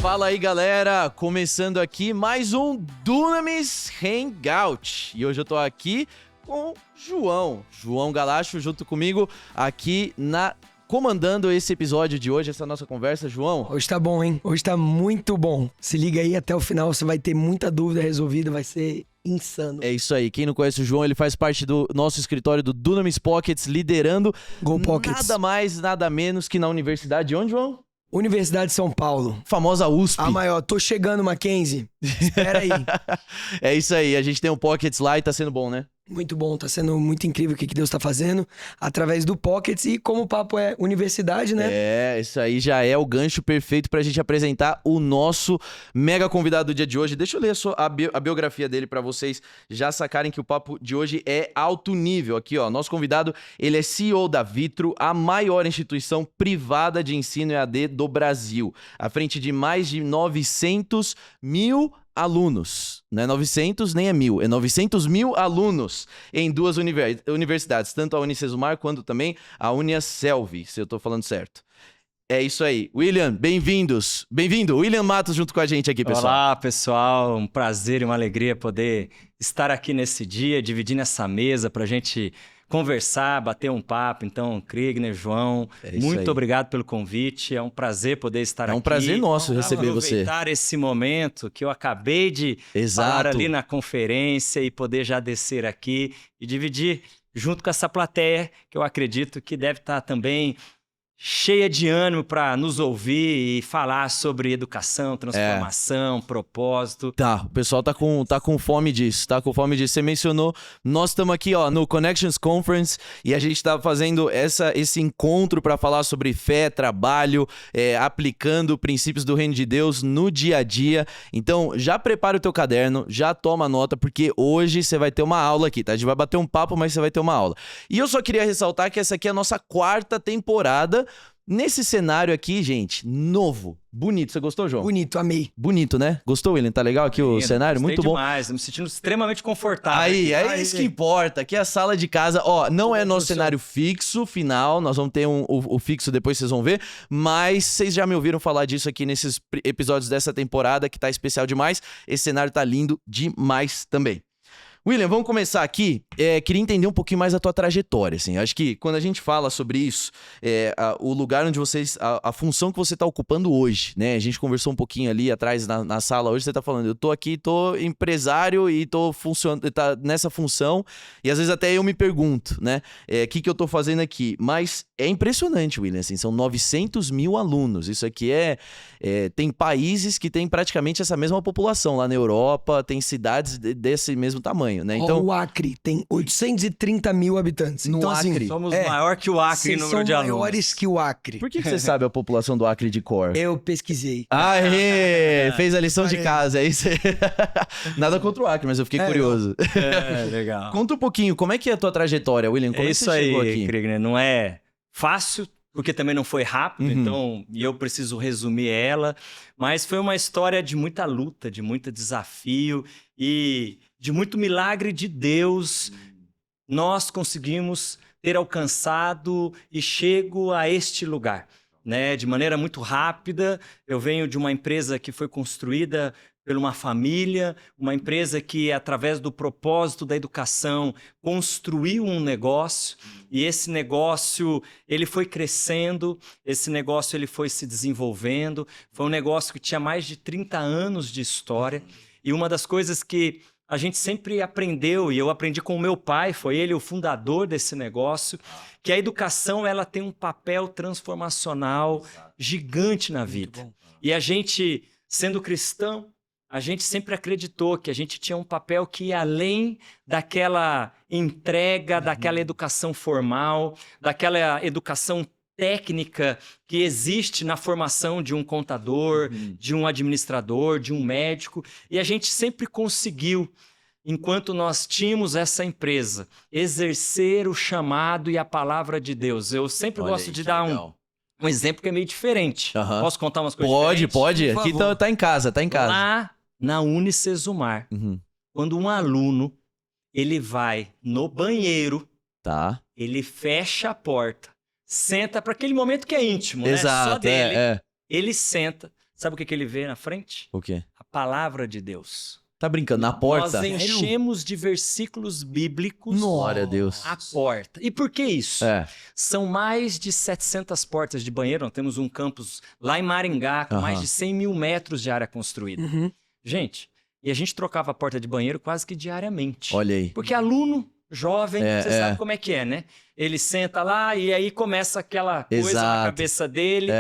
Fala aí, galera, começando aqui mais um Dunamis Hangout. E hoje eu tô aqui com João Galacho, junto comigo aqui comandando esse episódio de hoje, essa nossa conversa. João? Hoje tá bom, hein? Hoje tá muito bom. Se liga aí até o final, você vai ter muita dúvida resolvida, vai ser insano. É isso aí. Quem não conhece o João, ele faz parte do nosso escritório do Dunamis Pockets, liderando Go Pockets. Nada mais, nada menos que na Universidade de onde, João? Universidade de São Paulo. Famosa USP. A maior. Tô chegando, Mackenzie. Espera aí. É isso aí. A gente tem um Pockets lá e tá sendo bom, né? Muito bom, tá sendo muito incrível o que Deus tá fazendo através do Pockets. E como o papo é universidade, né? É, isso aí já é o gancho perfeito pra gente apresentar o nosso mega convidado do dia de hoje. Deixa eu ler a biografia dele pra vocês já sacarem que o papo de hoje é alto nível. Aqui, ó, nosso convidado, ele é CEO da Vitro, a maior instituição privada de ensino EAD do Brasil, à frente de mais de 900 mil alunos, não é 900 nem é 1000, é 900 mil alunos em duas universidades, tanto a Unicesumar quanto também a Uniaselv, se eu tô falando certo. É isso aí. William, bem-vindos. Bem-vindo, William Matos junto com a gente aqui, pessoal. Olá, pessoal. Um prazer e uma alegria poder estar aqui nesse dia, dividindo essa mesa pra gente conversar, bater um papo. Então, Kriegner, João, muito obrigado pelo convite. É um prazer poder estar aqui. É um prazer nosso receber você. Aproveitar esse momento que eu acabei de falar ali na conferência e poder já descer aqui e dividir junto com essa plateia que eu acredito que deve estar também cheia de ânimo para nos ouvir e falar sobre educação, transformação, propósito. Tá, o pessoal tá com fome disso, Você mencionou, nós estamos aqui, ó, no Connections Conference e a gente tá fazendo esse encontro para falar sobre fé, trabalho, aplicando princípios do reino de Deus no dia a dia. Então, já prepara o teu caderno, já toma nota, porque hoje você vai ter uma aula aqui, tá? A gente vai bater um papo, mas você vai ter uma aula. E eu só queria ressaltar que essa aqui é a nossa 4ª temporada nesse cenário aqui, gente, novo, bonito. Você gostou, João? Bonito, amei. Bonito, né? Gostou, William? Tá legal aqui o cenário? Muito bom. Demais, me sentindo extremamente confortável. Aí, é isso que importa. Aqui é a sala de casa. Ó, não é nosso cenário fixo, final. Nós vamos ter o fixo, depois vocês vão ver. Mas vocês já me ouviram falar disso aqui nesses episódios dessa temporada, que tá especial demais. Esse cenário tá lindo demais também. William, vamos começar aqui. Queria entender um pouquinho mais a tua trajetória, assim. Acho que quando a gente fala sobre isso, o lugar onde a função que você está ocupando hoje, né? A gente conversou um pouquinho ali atrás na sala hoje, você tá falando, eu tô aqui, tô empresário e tá nessa função, e às vezes até eu me pergunto, né? O que eu tô fazendo aqui? Mas é impressionante, William, assim, são 900 mil alunos. Isso aqui tem países que têm praticamente essa mesma população. Lá na Europa, tem cidades desse mesmo tamanho. Né? Então, o Acre tem 830 mil habitantes. No então, Acre. assim, somos maior que o Acre em número de alunos. São maiores que o Acre. Por que você sabe a população do Acre de cor? Eu pesquisei. Aê! Fez a lição de casa, é isso aí. Nada contra o Acre, mas eu fiquei curioso. Legal. Conta um pouquinho, como é que é a tua trajetória, William? Como é que isso você chegou aí, aqui? Kriegner, não é fácil, porque também não foi rápido, então eu preciso resumir ela, mas foi uma história de muita luta, de muito desafio e de muito milagre de Deus. Nós conseguimos ter alcançado e chego a este lugar, né? De maneira muito rápida. Eu venho de uma empresa que foi construída por uma família, uma empresa que, através do propósito da educação, construiu um negócio, e esse negócio ele foi crescendo, esse negócio ele foi se desenvolvendo. Foi um negócio que tinha mais de 30 anos de história, e uma das coisas que a gente sempre aprendeu, e eu aprendi com o meu pai, foi ele o fundador desse negócio, que a educação ela tem um papel transformacional gigante na vida. E a gente, sendo cristão, a gente sempre acreditou que a gente tinha um papel que ia além daquela entrega, daquela educação formal, daquela educação técnica que existe na formação de um contador, de um administrador, de um médico. E a gente sempre conseguiu, enquanto nós tínhamos essa empresa, exercer o chamado e a palavra de Deus. Eu sempre gosto de dar um exemplo que é meio diferente. Posso contar umas coisas diferentes? Pode. Aqui tá em casa, Lá na Unicesumar, quando um aluno ele vai no banheiro, ele fecha a porta, senta para aquele momento que é íntimo, né? Só Exato, dele. Ele senta. Sabe o que ele vê na frente? O quê? A palavra de Deus. Tá brincando? Na porta? Nós enchemos de versículos bíblicos Glória a Deus. a porta. E por que isso? São mais de 700 portas de banheiro. Nós temos um campus lá em Maringá com mais de 100 mil metros de área construída. Gente, e a gente trocava a porta de banheiro quase que diariamente. Olha aí. Porque aluno jovem, você sabe como é que é, né? Ele senta lá e aí começa aquela coisa na cabeça dele.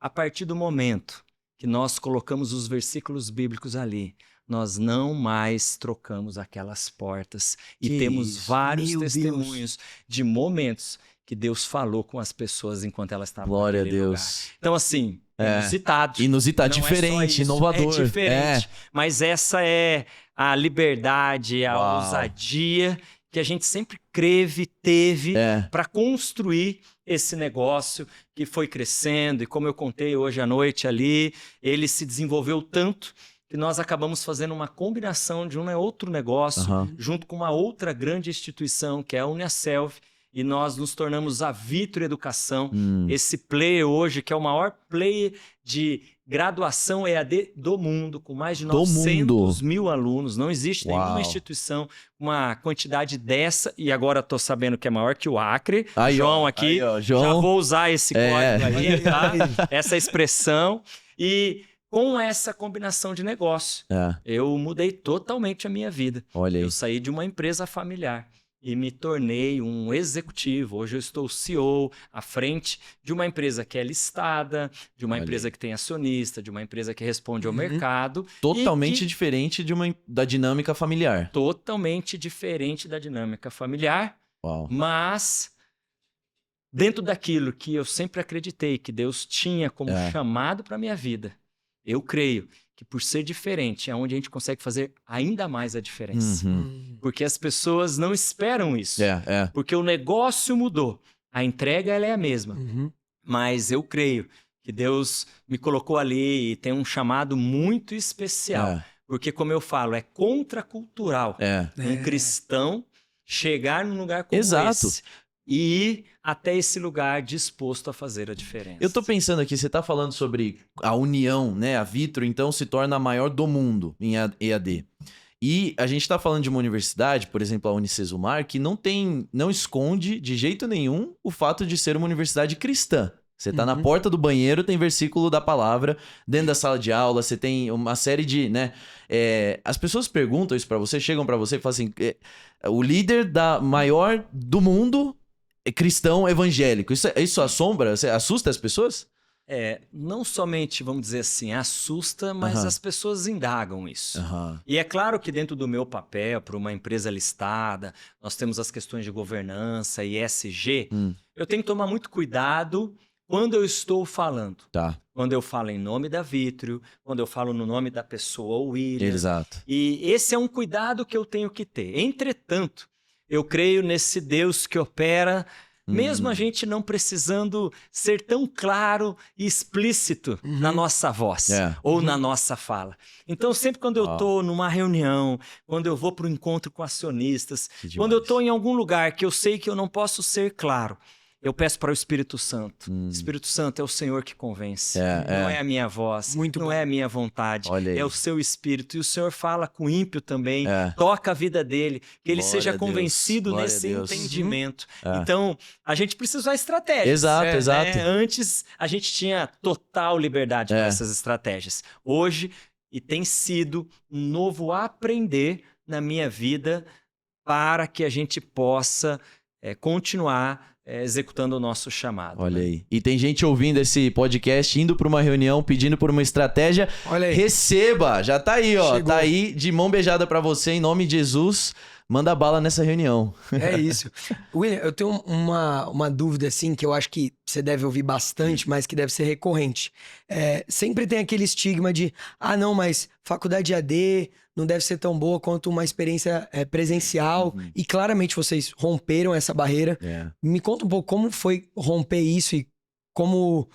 A partir do momento que nós colocamos os versículos bíblicos ali, nós não mais trocamos aquelas portas. E temos vários testemunhos de momentos que Deus falou com as pessoas enquanto elas estavam Glória a naquele Deus. lugar. Então, assim, inusitado. Inusitado, Não diferente, inovador. É diferente. Mas essa é a liberdade, a ousadia que a gente sempre teve para construir esse negócio que foi crescendo. E como eu contei hoje à noite ali, ele se desenvolveu tanto que nós acabamos fazendo uma combinação de um outro negócio junto com uma outra grande instituição, que é a Uniaselv, e nós nos tornamos a Vitro Educação, esse player hoje, que é o maior player de graduação EAD do mundo, com mais de 900 mil alunos. Não existe nenhuma instituição com uma quantidade dessa, e agora estou sabendo que é maior que o Acre. João aqui, João. já vou usar esse código aí, tá? Essa expressão. E com essa combinação de negócio, eu mudei totalmente a minha vida. Olha aí. Eu saí de uma empresa familiar e me tornei um executivo. Hoje eu estou CEO à frente de uma empresa que é listada, de uma empresa que tem acionista, de uma empresa que responde ao mercado. Totalmente diferente da dinâmica familiar. Totalmente diferente da dinâmica familiar, Uau. mas dentro daquilo que eu sempre acreditei que Deus tinha como chamado para a minha vida, eu creio que por ser diferente é onde a gente consegue fazer ainda mais a diferença. Porque as pessoas não esperam isso. Porque o negócio mudou. A entrega ela é a mesma. Mas eu creio que Deus me colocou ali e tem um chamado muito especial. Porque, como eu falo, é contracultural um cristão chegar num lugar como esse e ir até esse lugar disposto a fazer a diferença. Eu tô pensando aqui, você tá falando sobre a união, né? A Vitro, então, se torna a maior do mundo em EAD. E a gente tá falando de uma universidade, por exemplo, a Unicesumar, que não esconde de jeito nenhum o fato de ser uma universidade cristã. Você tá na porta do banheiro, tem versículo da palavra, dentro da sala de aula, você tem uma série de, né? As pessoas perguntam isso pra você, chegam pra você e falam assim, o líder da maior do mundo é cristão evangélico. Isso assusta as pessoas? Não somente, vamos dizer assim, assusta, mas as pessoas indagam isso. E é claro que dentro do meu papel, para uma empresa listada, nós temos as questões de governança e ESG, eu tenho que tomar muito cuidado quando eu estou falando. Quando eu falo em nome da Vitro, quando eu falo no nome da pessoa, o William. Exato. E esse é um cuidado que eu tenho que ter. Entretanto, eu creio nesse Deus que opera, mesmo a gente não precisando ser tão claro e explícito na nossa voz ou na nossa fala. Então, sempre quando eu estou numa reunião, quando eu vou para o encontro com acionistas, quando eu estou em algum lugar que eu sei que eu não posso ser claro, eu peço para o Espírito Santo. Espírito Santo é o Senhor que convence. Não é a minha voz, não é a minha vontade. É o seu Espírito. E o Senhor fala com o ímpio também. Toca a vida dele. Que ele seja convencido nesse entendimento. Então, a gente precisa usar estratégias. Exato. Antes, a gente tinha total liberdade para essas estratégias. Hoje, e tem sido um novo aprender na minha vida para que a gente possa continuar executando o nosso chamado. Olha aí. E tem gente ouvindo esse podcast, indo para uma reunião, pedindo por uma estratégia. Olha aí. Receba! Já tá aí, ó. Chegou. Tá aí de mão beijada para você, em nome de Jesus. Manda bala nessa reunião. É isso. William, eu tenho uma dúvida, assim, que eu acho que você deve ouvir bastante, mas que deve ser recorrente. Sempre tem aquele estigma de, não, mas faculdade AD não deve ser tão boa quanto uma experiência presencial. E claramente vocês romperam essa barreira. Me conta um pouco como foi romper isso e como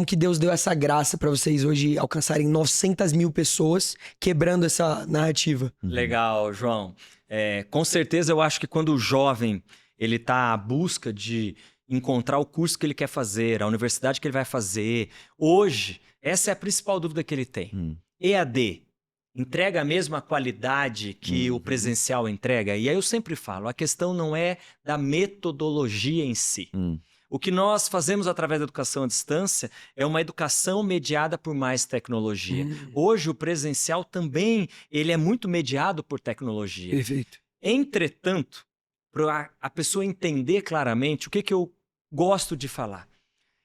que Deus deu essa graça para vocês hoje alcançarem 900 mil pessoas, quebrando essa narrativa. Legal, João. Com certeza eu acho que quando o jovem ele está à busca de encontrar o curso que ele quer fazer, a universidade que ele vai fazer. Hoje, essa é a principal dúvida que ele tem. EAD, entrega a mesma qualidade que o presencial entrega? E aí eu sempre falo, a questão não é da metodologia em si. O que nós fazemos através da educação à distância é uma educação mediada por mais tecnologia. Hoje o presencial também ele é muito mediado por tecnologia. Perfeito. Entretanto, para a pessoa entender claramente o que eu gosto de falar.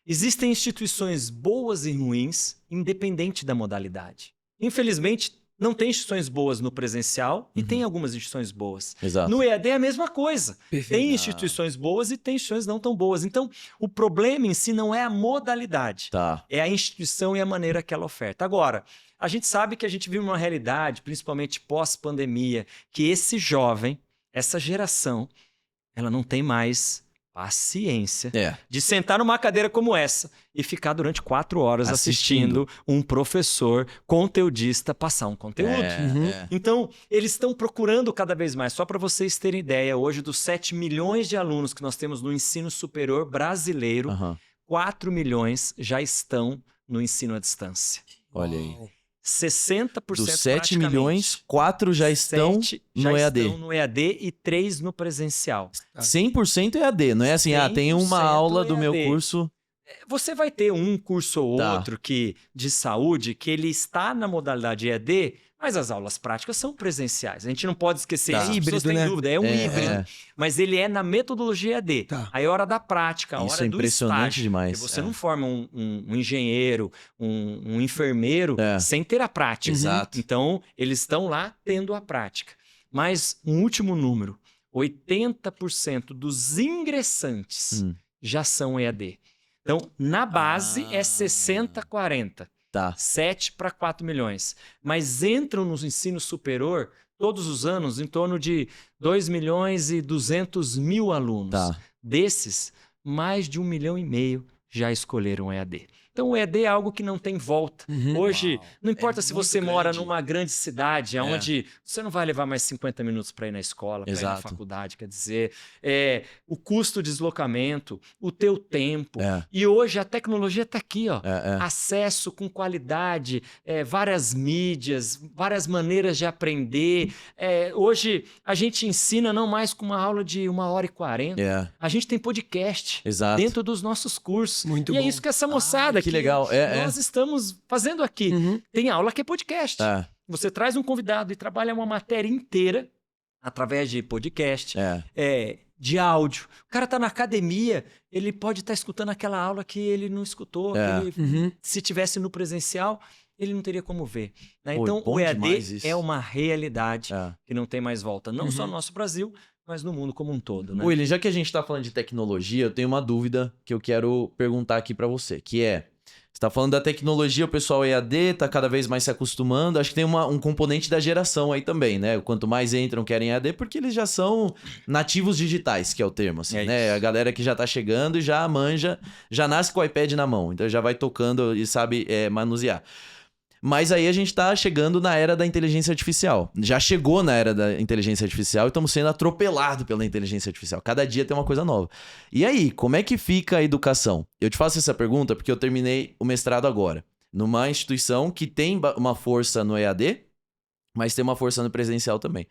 Existem instituições boas e ruins, independente da modalidade. Infelizmente, não tem instituições boas no presencial e tem algumas instituições boas. Exato. No EAD é a mesma coisa. Perfeito. Tem instituições boas e tem instituições não tão boas. Então, o problema em si não é a modalidade, é a instituição e a maneira que ela oferta. Agora, a gente sabe que a gente vive uma realidade, principalmente pós-pandemia, que esse jovem, essa geração, ela não tem mais paciência de sentar numa cadeira como essa e ficar durante 4 horas assistindo um professor conteudista passar um conteúdo. Então, eles estão procurando cada vez mais. Só para vocês terem ideia, hoje dos 7 milhões de alunos que nós temos no ensino superior brasileiro, 4 milhões já estão no ensino à distância. Olha aí. 60% Dos 7 milhões, 4 já estão no EAD. Estão no EAD e 3 no presencial. 100% EAD, não é assim, tem uma aula do meu curso... Você vai ter um curso ou outro de saúde que ele está na modalidade EAD, mas as aulas práticas são presenciais. A gente não pode esquecer isso. Híbrido, Tem dúvida, é um híbrido. Mas ele é na metodologia EAD. Aí a hora da prática, a isso hora é do impressionante estágio. demais. Porque você não forma um engenheiro, um enfermeiro sem ter a prática. Exato. Então, eles estão lá tendo a prática. Mas um último número, 80% dos ingressantes já são EAD. Então, na base é 60-40. 7 para 4 milhões. Mas entram no ensino superior todos os anos em torno de 2 milhões e 200 mil alunos. Desses, mais de 1,5 milhão já escolheram EAD. Então, o EAD é algo que não tem volta. Hoje, não importa se você mora numa grande cidade, onde você não vai levar mais 50 minutos para ir na escola, para ir na faculdade, quer dizer, o custo de deslocamento, o teu tempo. E hoje a tecnologia está aqui, ó. Acesso com qualidade, várias mídias, várias maneiras de aprender. Hoje, a gente ensina não mais com uma aula de 1h40. A gente tem podcast dentro dos nossos cursos. Muito e bom. É isso que essa moçada que legal. nós estamos fazendo aqui. Tem aula que é podcast. Você traz um convidado e trabalha uma matéria inteira através de podcast, de áudio. O cara está na academia, ele pode estar escutando aquela aula que ele não escutou. Se tivesse no presencial, ele não teria como ver. Né? Então, o EAD é uma realidade que não tem mais volta. Não só no nosso Brasil, mas no mundo como um todo. Né? William, já que a gente está falando de tecnologia, eu tenho uma dúvida que eu quero perguntar aqui para você, que é, você está falando da tecnologia, o pessoal EAD está cada vez mais se acostumando, acho que tem um componente da geração aí também, né? Quanto mais entram, querem EAD, porque eles já são nativos digitais, que é o termo, assim, né? A galera que já está chegando e já manja, já nasce com o iPad na mão, então já vai tocando e sabe manusear. Mas aí a gente tá chegando na era da inteligência artificial. Já chegou na era da inteligência artificial e estamos sendo atropelados pela inteligência artificial. Cada dia tem uma coisa nova. E aí, como é que fica a educação? Eu te faço essa pergunta porque eu terminei o mestrado agora. Numa instituição que tem uma força no EAD, mas tem uma força no presencial também.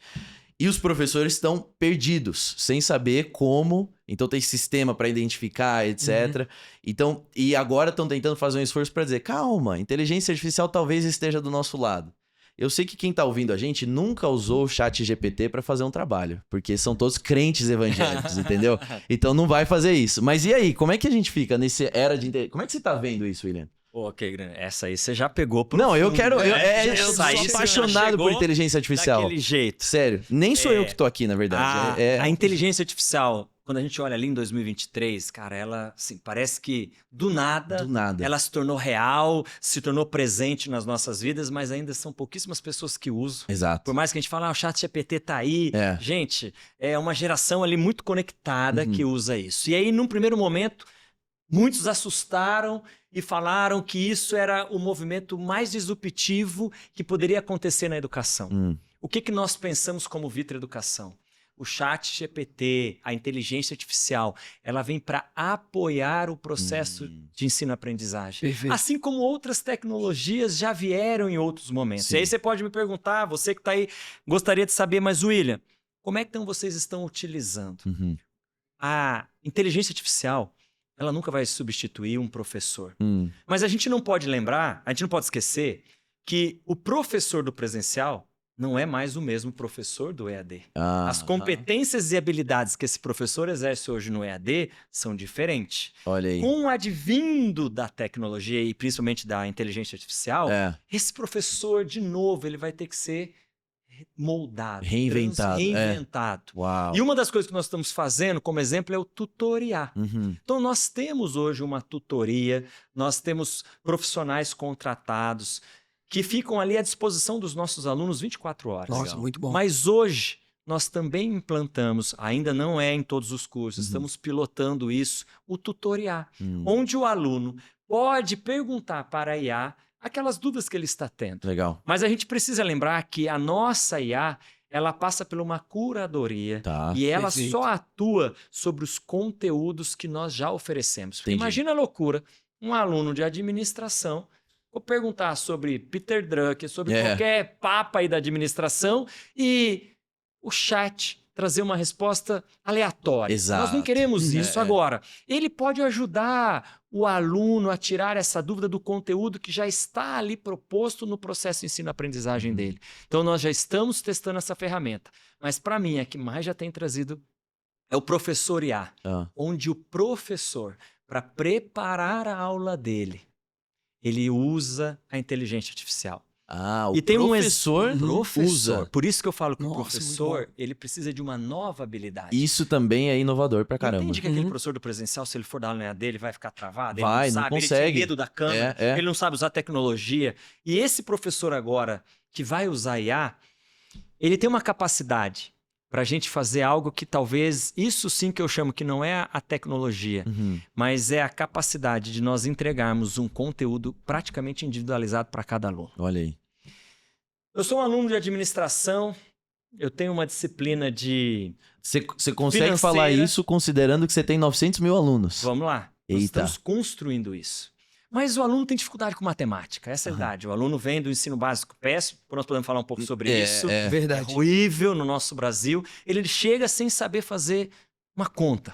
E os professores estão perdidos, sem saber como. Então tem sistema para identificar, etc. Então, e agora estão tentando fazer um esforço para dizer, calma, inteligência artificial talvez esteja do nosso lado. Eu sei que quem tá ouvindo a gente nunca usou o chat GPT para fazer um trabalho, porque são todos crentes evangélicos, entendeu? Então não vai fazer isso. Mas e aí, como é que a gente fica nesse era de... Como é que você tá vendo isso, William? Ok, essa aí você já pegou pro Não, eu quero... Eu sou apaixonado por inteligência artificial. Daquele jeito. Sério. Nem sou eu que tô aqui, na verdade. A inteligência artificial, quando a gente olha ali em 2023, cara, ela, assim, parece que do nada ela se tornou real, se tornou presente nas nossas vidas, mas ainda são pouquíssimas pessoas que usam. Exato. Por mais que a gente fale, o chat GPT tá aí. Gente, é uma geração ali muito conectada que usa isso. E aí, num primeiro momento, muitos assustaram e falaram que isso era o movimento mais disruptivo que poderia acontecer na educação. O que nós pensamos como Vitra Educação? o chat GPT, a inteligência artificial, ela vem para apoiar o processo de ensino-aprendizagem. Perfeito. Assim como outras tecnologias já vieram em outros momentos. Sim. E aí você pode me perguntar, você que está aí, gostaria de saber, mas William, como é que então vocês estão utilizando? Uhum. A inteligência artificial, ela nunca vai substituir um professor. Mas a gente não pode lembrar, a gente não pode esquecer que o professor do presencial não é mais o mesmo professor do EAD. As competências e habilidades que esse professor exerce hoje no EAD são diferentes. Olha aí. Com o advindo da tecnologia e principalmente da inteligência artificial, esse professor, de novo, ele vai ter que ser moldado, Reinventado. reinventado. Uau. E uma das coisas que nós estamos fazendo, como exemplo, é o tutoriar. Então, nós temos hoje uma tutoria, nós temos profissionais contratados que ficam ali à disposição dos nossos alunos 24 horas. Nossa, Legal. muito bom. Mas hoje, nós também implantamos, ainda não é em todos os cursos, estamos pilotando isso, o tutoriar, onde o aluno pode perguntar para a IA aquelas dúvidas que ele está tendo. Legal. Mas a gente precisa lembrar que a nossa IA, ela passa por uma curadoria e ela Perfeito. só atua sobre os conteúdos que nós já oferecemos. Entendi. Imagina a loucura, um aluno de administração vou perguntar sobre Peter Drucker, sobre qualquer papa aí da administração e o chat trazer uma resposta aleatória. Exato. Nós não queremos isso agora. Ele pode ajudar o aluno a tirar essa dúvida do conteúdo que já está ali proposto no processo de ensino-aprendizagem dele. Então, nós já estamos testando essa ferramenta. Mas, para mim, a que mais já tem trazido é o professor IA, onde o professor, para preparar a aula dele, ele usa a inteligência artificial. O professor usa. Por isso que eu falo que o Nossa, professor, ele precisa de uma nova habilidade. Isso também é inovador pra caramba. Entende que aquele professor do presencial, se ele for dar aula dele, vai ficar travado? Vai, ele não sabe, consegue. Ele tem medo da câmera, ele não sabe usar tecnologia. E esse professor agora, que vai usar IA, ele tem uma capacidade para a gente fazer algo que talvez, isso sim que eu chamo que não é a tecnologia, mas é a capacidade de nós entregarmos um conteúdo praticamente individualizado para cada aluno. Olha aí. Eu sou um aluno de administração, eu tenho uma disciplina de... Você consegue financeira. falar isso considerando que você tem 900 mil alunos. Vamos lá, nós Eita. estamos construindo isso. Mas o aluno tem dificuldade com matemática, essa é a verdade. O aluno vem do ensino básico péssimo, nós podemos falar um pouco sobre isso. Verdade. É horrível no nosso Brasil. Ele chega sem saber fazer uma conta.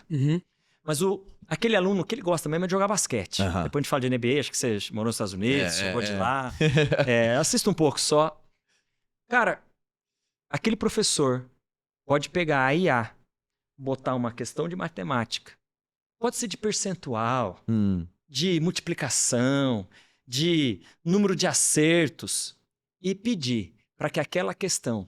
Mas aquele aluno, o que ele gosta mesmo é de jogar basquete. Depois a gente fala de NBA, acho que você morou nos Estados Unidos, jogou de lá. Assista um pouco só. Cara, aquele professor pode pegar a IA, botar uma questão de matemática. Pode ser de percentual, de multiplicação, de número de acertos e pedir para que aquela questão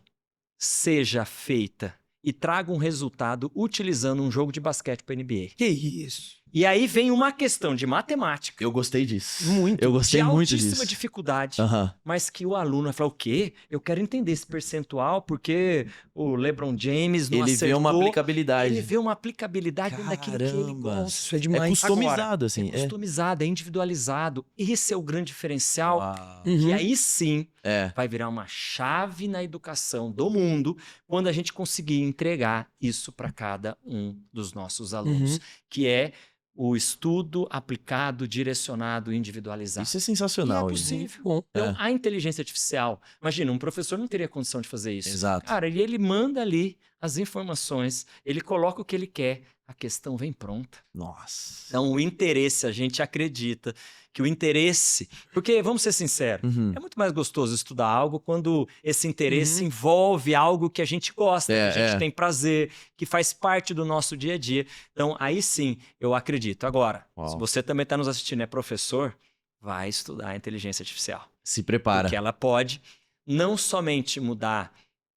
seja feita e traga um resultado utilizando um jogo de basquete para NBA. Que isso? E aí vem uma questão de matemática. Eu gostei disso. Muito. Eu gostei muito De altíssima disso. dificuldade. Mas que o aluno vai falar, o quê? Eu quero entender esse percentual porque o LeBron James não Ele acertou. vê uma aplicabilidade. Ele vê uma aplicabilidade dentro daquilo que ele Caramba. gosta. Isso é É demais. customizado, assim. É customizado, é individualizado. Esse é o grande diferencial. Uau. E aí sim É. vai virar uma chave na educação do mundo quando a gente conseguir entregar isso para cada um dos nossos alunos, que é o estudo aplicado, direcionado, individualizado. Isso é sensacional. E é Igor. possível. Bom. Então, a inteligência artificial, imagina, um professor não teria condição de fazer isso. Exato. Cara, e ele manda ali as informações, ele coloca o que ele quer, a questão vem pronta. Nossa. Então, o interesse, a gente acredita que o interesse... Porque, vamos ser sinceros, é muito mais gostoso estudar algo quando esse interesse envolve algo que a gente gosta, que a gente tem prazer, que faz parte do nosso dia a dia. Então, aí sim, eu acredito. Agora, se você também está nos assistindo e é professor, vai estudar a inteligência artificial. Se prepara. Porque ela pode não somente mudar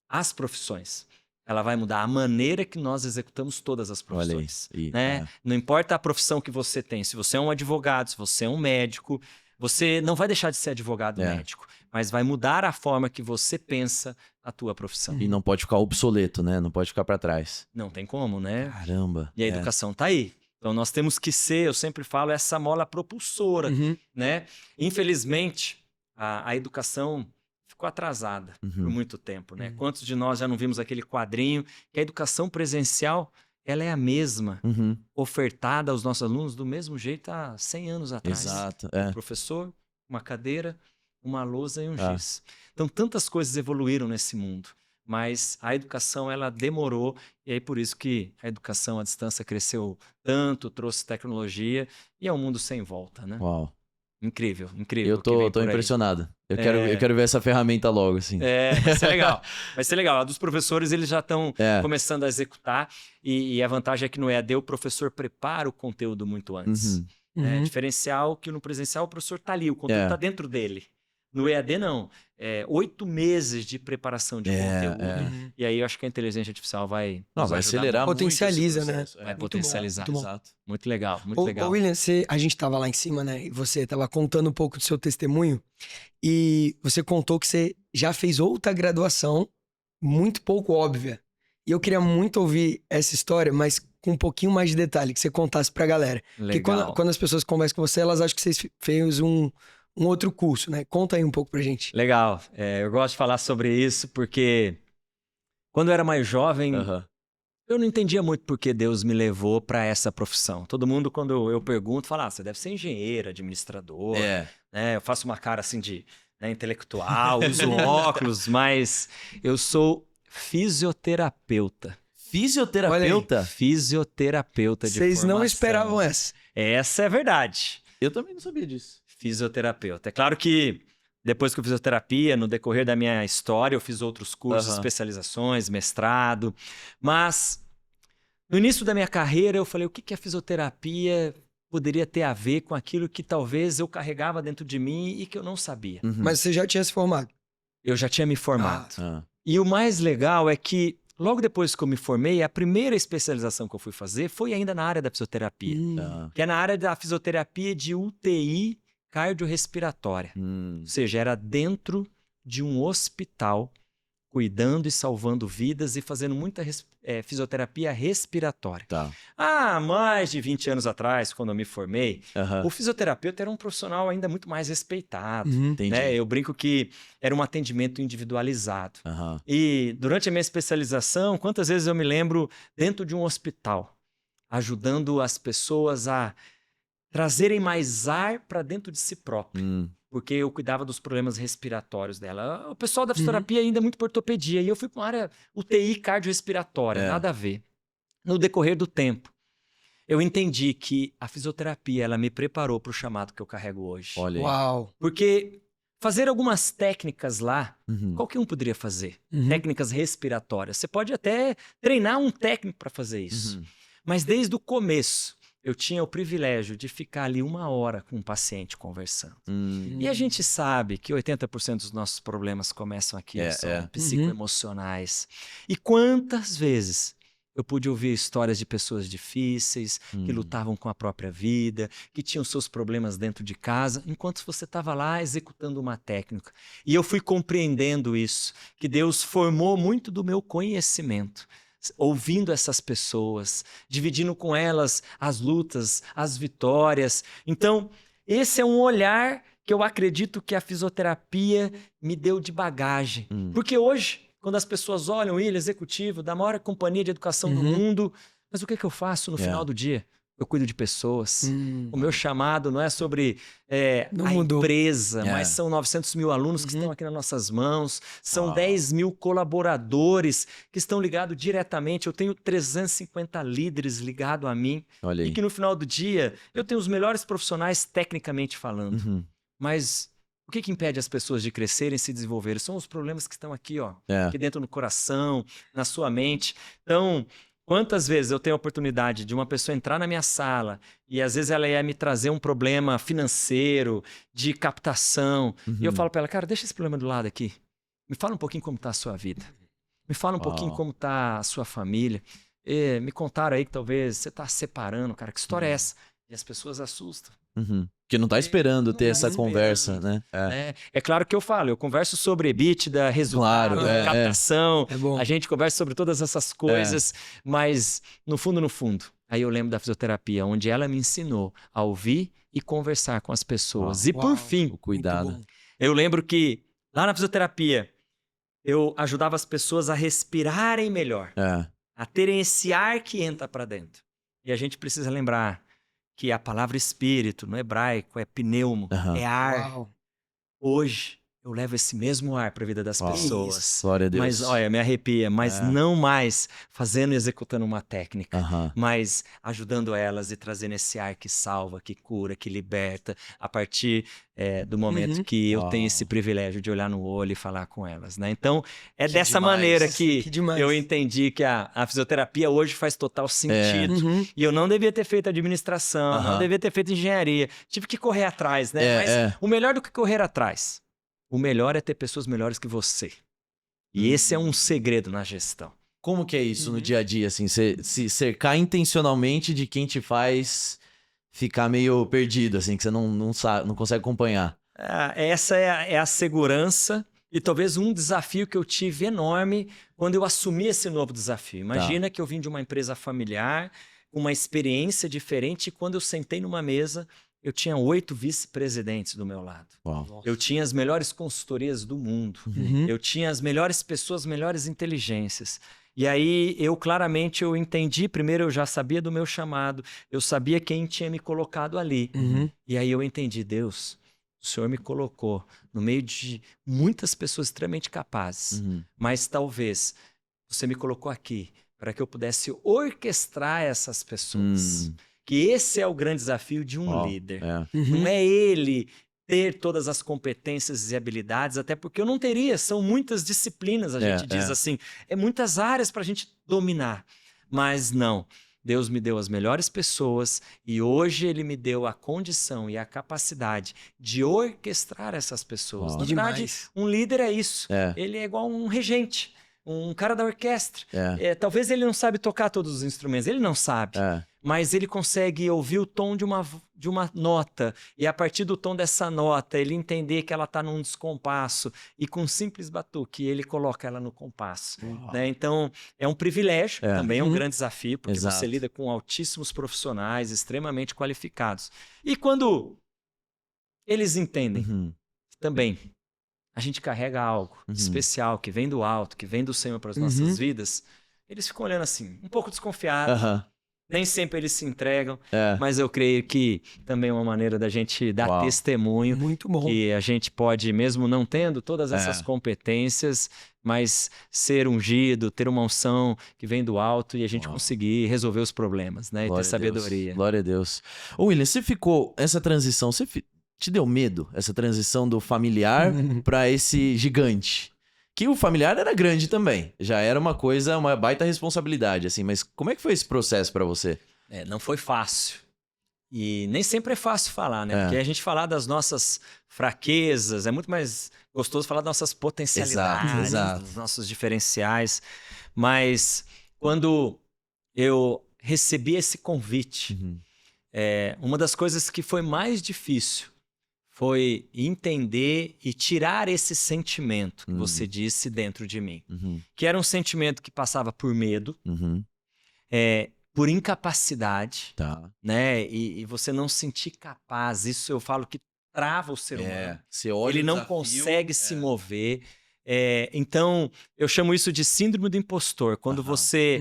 as profissões, ela vai mudar a maneira que nós executamos todas as profissões. Olha aí. Né? Não importa a profissão que você tem, se você é um advogado, se você é um médico, você não vai deixar de ser advogado médico, mas vai mudar a forma que você pensa a tua profissão. E não pode ficar obsoleto, né? Não pode ficar pra trás. Não tem como, né? Caramba. E a educação tá aí. Então nós temos que ser, eu sempre falo, essa mola propulsora, né? Infelizmente, a educação ficou atrasada por Uhum. muito tempo, né? Quantos de nós já não vimos aquele quadrinho que a educação presencial, ela é a mesma, Uhum. ofertada aos nossos alunos do mesmo jeito há 100 anos atrás. Exato. Um professor, uma cadeira, uma lousa e um Ah. giz. Então, tantas coisas evoluíram nesse mundo, mas a educação, ela demorou, e aí por isso que a educação à distância cresceu tanto, trouxe tecnologia, e é um mundo sem volta, né? Uau. Incrível, incrível. Eu o que vem tô por aí. impressionado. Eu quero ver essa ferramenta logo, assim. Vai ser legal. Vai ser legal. A dos professores, eles já estão É. começando a executar, e a vantagem é que no EAD o professor prepara o conteúdo muito antes. Uhum. Diferencial que no presencial o professor tá ali, o conteúdo É. tá dentro dele. No EAD, não. 8 meses de preparação de conteúdo. Uhum. E aí eu acho que a inteligência artificial vai Não, nos vai ajudar acelerar muito. Potencializa, muito esse né? processo. Vai Muito potencializar. muito bom. Exato. Muito legal, muito Ô, legal. William, a gente tava lá em cima, né? E você tava contando um pouco do seu testemunho. E você contou que você já fez outra graduação muito pouco óbvia. E eu queria muito ouvir essa história, mas com um pouquinho mais de detalhe, que você contasse pra galera. Porque Legal. quando as pessoas conversam com você, elas acham que você fez um outro curso, né? Conta aí um pouco pra gente. Legal. Eu gosto de falar sobre isso porque quando eu era mais jovem, Aham. eu não entendia muito por que Deus me levou para essa profissão. Todo mundo, quando eu pergunto, fala: você deve ser engenheiro, administrador. É. Né? Eu faço uma cara assim de intelectual, uso óculos, mas eu sou fisioterapeuta. Fisioterapeuta? Fisioterapeuta de Vocês não formação. esperavam essa. Essa é a verdade. Eu também não sabia disso. Fisioterapeuta. É claro que depois que eu fiz fisioterapia, no decorrer da minha história, eu fiz outros cursos, Aham. especializações, mestrado. Mas no início da minha carreira, eu falei: o que a fisioterapia poderia ter a ver com aquilo que talvez eu carregava dentro de mim e que eu não sabia? Uhum. Mas você já tinha se formado. Eu já tinha me formado. Ah. E o mais legal é que, logo depois que eu me formei, a primeira especialização que eu fui fazer foi ainda na área da fisioterapia. Ah. Que é na área da fisioterapia de UTI cardiorrespiratória. Ou seja, era dentro de um hospital, cuidando e salvando vidas e fazendo muita fisioterapia respiratória. Tá. Há mais de 20 anos atrás, quando eu me formei, Aham. o fisioterapeuta era um profissional ainda muito mais respeitado. Entendi. Né? Eu brinco que era um atendimento individualizado. Aham. E durante a minha especialização, quantas vezes eu me lembro dentro de um hospital, ajudando as pessoas a trazerem mais ar para dentro de si próprio, porque eu cuidava dos problemas respiratórios dela. O pessoal da fisioterapia ainda é muito por ortopedia, e eu fui para uma área UTI cardiorrespiratória, É. nada a ver. No decorrer do tempo, eu entendi que a fisioterapia, ela me preparou para o chamado que eu carrego hoje. Olha aí. Uau. Porque fazer algumas técnicas lá, Uhum. qualquer um poderia fazer. Uhum. Técnicas respiratórias. Você pode até treinar um técnico para fazer isso. Uhum. Mas desde o começo, eu tinha o privilégio de ficar ali 1 hora com um paciente conversando. E a gente sabe que 80% dos nossos problemas começam aqui, são psicoemocionais. E quantas vezes eu pude ouvir histórias de pessoas difíceis, que lutavam com a própria vida, que tinham seus problemas dentro de casa, enquanto você estava lá executando uma técnica. E eu fui compreendendo isso, que Deus formou muito do meu conhecimento, ouvindo essas pessoas, dividindo com elas as lutas, as vitórias. Então, esse é um olhar que eu acredito que a fisioterapia me deu de bagagem. Porque hoje, quando as pessoas olham ele, executivo, da maior companhia de educação do mundo, mas o que eu faço no final do dia? Eu cuido de pessoas. O meu chamado não é sobre Não a mudou. empresa, mas são 900 mil alunos que estão aqui nas nossas mãos, são 10 mil colaboradores que estão ligados diretamente. Eu tenho 350 líderes ligados a mim. Olha aí. E que no final do dia eu tenho os melhores profissionais tecnicamente falando. Mas o que impede as pessoas de crescerem e se desenvolverem? São os problemas que estão aqui, ó, aqui dentro no coração, na sua mente. Então, quantas vezes eu tenho a oportunidade de uma pessoa entrar na minha sala e às vezes ela ia me trazer um problema financeiro, de captação, e eu falo para ela: cara, deixa esse problema do lado aqui. Me fala um pouquinho como está a sua vida. Me fala um pouquinho como está a sua família. Me contaram aí que talvez você está separando, cara. Que história é essa? E as pessoas assustam. Porque não tá esperando ter Não essa tá conversa, esperando, né? É claro que eu converso sobre EBITDA, resultado, Claro, captação, É bom. a gente conversa sobre todas essas coisas, mas no fundo, aí eu lembro da fisioterapia, onde ela me ensinou a ouvir e conversar com as pessoas. E por fim, O cuidado. Muito bom. eu lembro que Lá na fisioterapia, eu ajudava as pessoas a respirarem melhor, a terem esse ar que entra para dentro. E a gente precisa lembrar que a palavra espírito, no hebraico, é pneumo, é ar. Uau. Hoje, eu levo esse mesmo ar para a vida das Uau. pessoas. Glória a Deus. Mas, olha, me arrepia, mas não mais fazendo e executando uma técnica, mas ajudando elas e trazendo esse ar que salva, que cura, que liberta, a partir do momento que eu tenho esse privilégio de olhar no olho e falar com elas, né? Então, é dessa maneira que eu entendi que a fisioterapia hoje faz total sentido. E eu não devia ter feito administração, não devia ter feito engenharia. Tive que correr atrás, né? Mas o melhor do que correr atrás, o melhor é ter pessoas melhores que você. E esse é um segredo na gestão. Como que é isso no dia a dia, assim? Você se cercar intencionalmente de quem te faz ficar meio perdido, assim, que você não sabe, não consegue acompanhar. Essa é a segurança e talvez um desafio que eu tive enorme quando eu assumi esse novo desafio. Imagina que eu vim de uma empresa familiar, com uma experiência diferente, e quando eu sentei numa mesa, eu tinha 8 vice-presidentes do meu lado. Uau. Eu tinha as melhores consultorias do mundo. Eu tinha as melhores pessoas, melhores inteligências. E aí, claramente, eu entendi. Primeiro, eu já sabia do meu chamado. Eu sabia quem tinha me colocado ali. E aí eu entendi, Deus, o Senhor me colocou no meio de muitas pessoas extremamente capazes. Mas talvez você me colocou aqui para que eu pudesse orquestrar essas pessoas. Que esse é o grande desafio de um líder. Não é ele ter todas as competências e habilidades, até porque eu não teria, são muitas disciplinas, a gente diz assim, é muitas áreas para a gente dominar. Mas não, Deus me deu as melhores pessoas e hoje Ele me deu a condição e a capacidade de orquestrar essas pessoas. Na verdade, um líder é isso, ele é igual um regente. Um cara da orquestra. Talvez ele não sabe tocar todos os instrumentos, ele não sabe. Mas ele consegue ouvir o tom de uma nota. E a partir do tom dessa nota, ele entender que ela está num descompasso. E com um simples batuque, ele coloca ela no compasso. Né? Então, é um privilégio, também é um grande desafio, porque você lida com altíssimos profissionais, extremamente qualificados. E quando eles entendem também, a gente carrega algo especial, que vem do alto, que vem do Senhor para as nossas vidas, eles ficam olhando assim, um pouco desconfiados. Nem sempre eles se entregam, mas eu creio que também é uma maneira da gente dar testemunho. Muito bom. Que a gente pode, mesmo não tendo todas essas competências, mas ser ungido, ter uma unção que vem do alto e a gente conseguir resolver os problemas, né? Glória e ter sabedoria. Glória a Deus. Ô, William, essa transição, te deu medo, essa transição do familiar para esse gigante? Que o familiar era grande também. Já era uma baita responsabilidade, assim. Mas como é que foi esse processo para você? Não foi fácil. E nem sempre é fácil falar, né? Porque a gente falar das nossas fraquezas, é muito mais gostoso falar das nossas potencialidades, dos nossos diferenciais. Mas quando eu recebi esse convite, uma das coisas que foi mais difícil foi entender e tirar esse sentimento que você disse dentro de mim. Que era um sentimento que passava por medo, por incapacidade, né? E você não se sentir capaz. Isso eu falo que trava o ser humano. Ele não consegue se mover. Então, eu chamo isso de síndrome do impostor. Quando você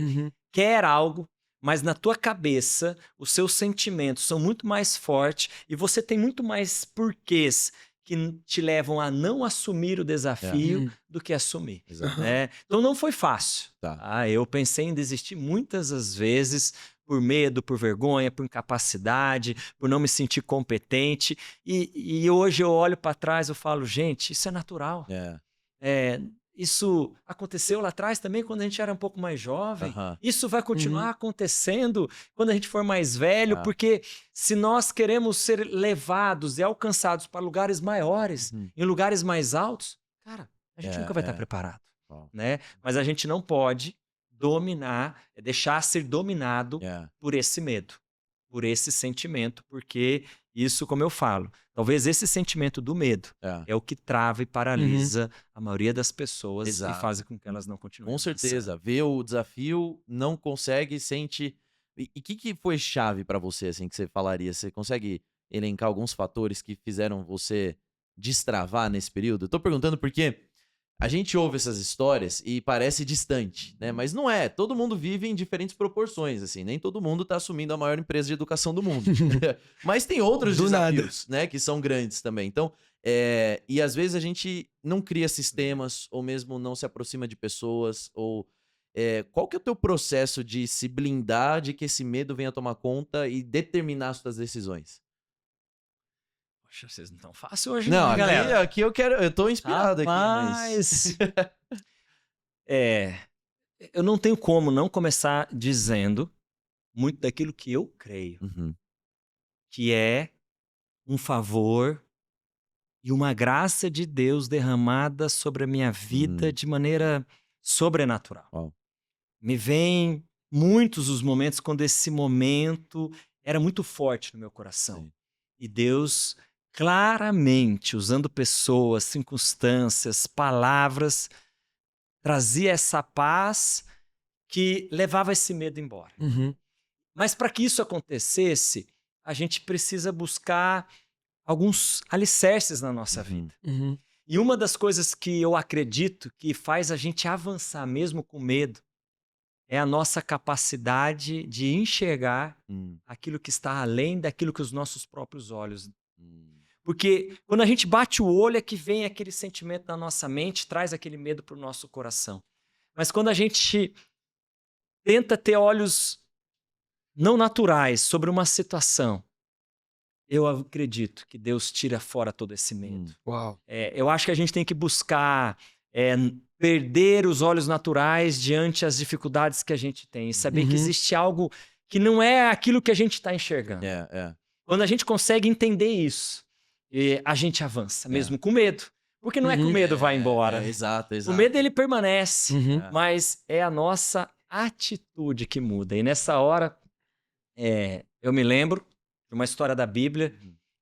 quer algo, mas na tua cabeça, os seus sentimentos são muito mais fortes e você tem muito mais porquês que te levam a não assumir o desafio do que assumir. Né? Então não foi fácil. Eu pensei em desistir muitas das vezes por medo, por vergonha, por incapacidade, por não me sentir competente. E hoje eu olho para trás e falo, gente, isso é natural. Isso aconteceu lá atrás também, quando a gente era um pouco mais jovem. Isso vai continuar acontecendo quando a gente for mais velho, porque se nós queremos ser levados e alcançados para lugares maiores, em lugares mais altos, cara, a gente nunca vai estar preparado. Né? Mas a gente não pode deixar ser dominado por esse medo, por esse sentimento, porque isso, como eu falo, talvez esse sentimento do medo é o que trava e paralisa a maioria das pessoas e faz com que elas não continuem. Com certeza. Vê o desafio, não consegue, sente... E o que foi chave para você, assim, que você falaria? Você consegue elencar alguns fatores que fizeram você destravar nesse período? Eu tô perguntando porque a gente ouve essas histórias e parece distante, né? Mas não é. Todo mundo vive em diferentes proporções, assim. Nem todo mundo tá assumindo a maior empresa de educação do mundo. Mas tem outros desafios, né? Que são grandes também. Então, e às vezes a gente não cria sistemas ou mesmo não se aproxima de pessoas ou... qual que é o teu processo de se blindar de que esse medo venha tomar conta e determinar as suas decisões? Poxa, vocês não estão fácil hoje, Não, né, galera? aqui eu tô inspirado aqui, mas... Eu não tenho como não começar dizendo muito daquilo que eu creio, que é um favor e uma graça de Deus derramada sobre a minha vida de maneira sobrenatural. Uau. Me vem muitos os momentos quando esse momento era muito forte no meu coração. Sim. E Deus claramente, usando pessoas, circunstâncias, palavras, trazia essa paz que levava esse medo embora. Mas para que isso acontecesse, a gente precisa buscar alguns alicerces na nossa vida. E uma das coisas que eu acredito que faz a gente avançar mesmo com medo é a nossa capacidade de enxergar aquilo que está além daquilo que os nossos próprios olhos. Porque quando a gente bate o olho é que vem aquele sentimento na nossa mente, traz aquele medo para o nosso coração. Mas quando a gente tenta ter olhos não naturais sobre uma situação, eu acredito que Deus tira fora todo esse medo. Uau. Eu acho que a gente tem que buscar perder os olhos naturais diante das dificuldades que a gente tem e saber que existe algo que não é aquilo que a gente está enxergando. Quando a gente consegue entender isso, a gente avança, mesmo com medo. Porque não é que o medo vai embora. Exato. O medo, ele permanece, mas é a nossa atitude que muda. E nessa hora, eu me lembro de uma história da Bíblia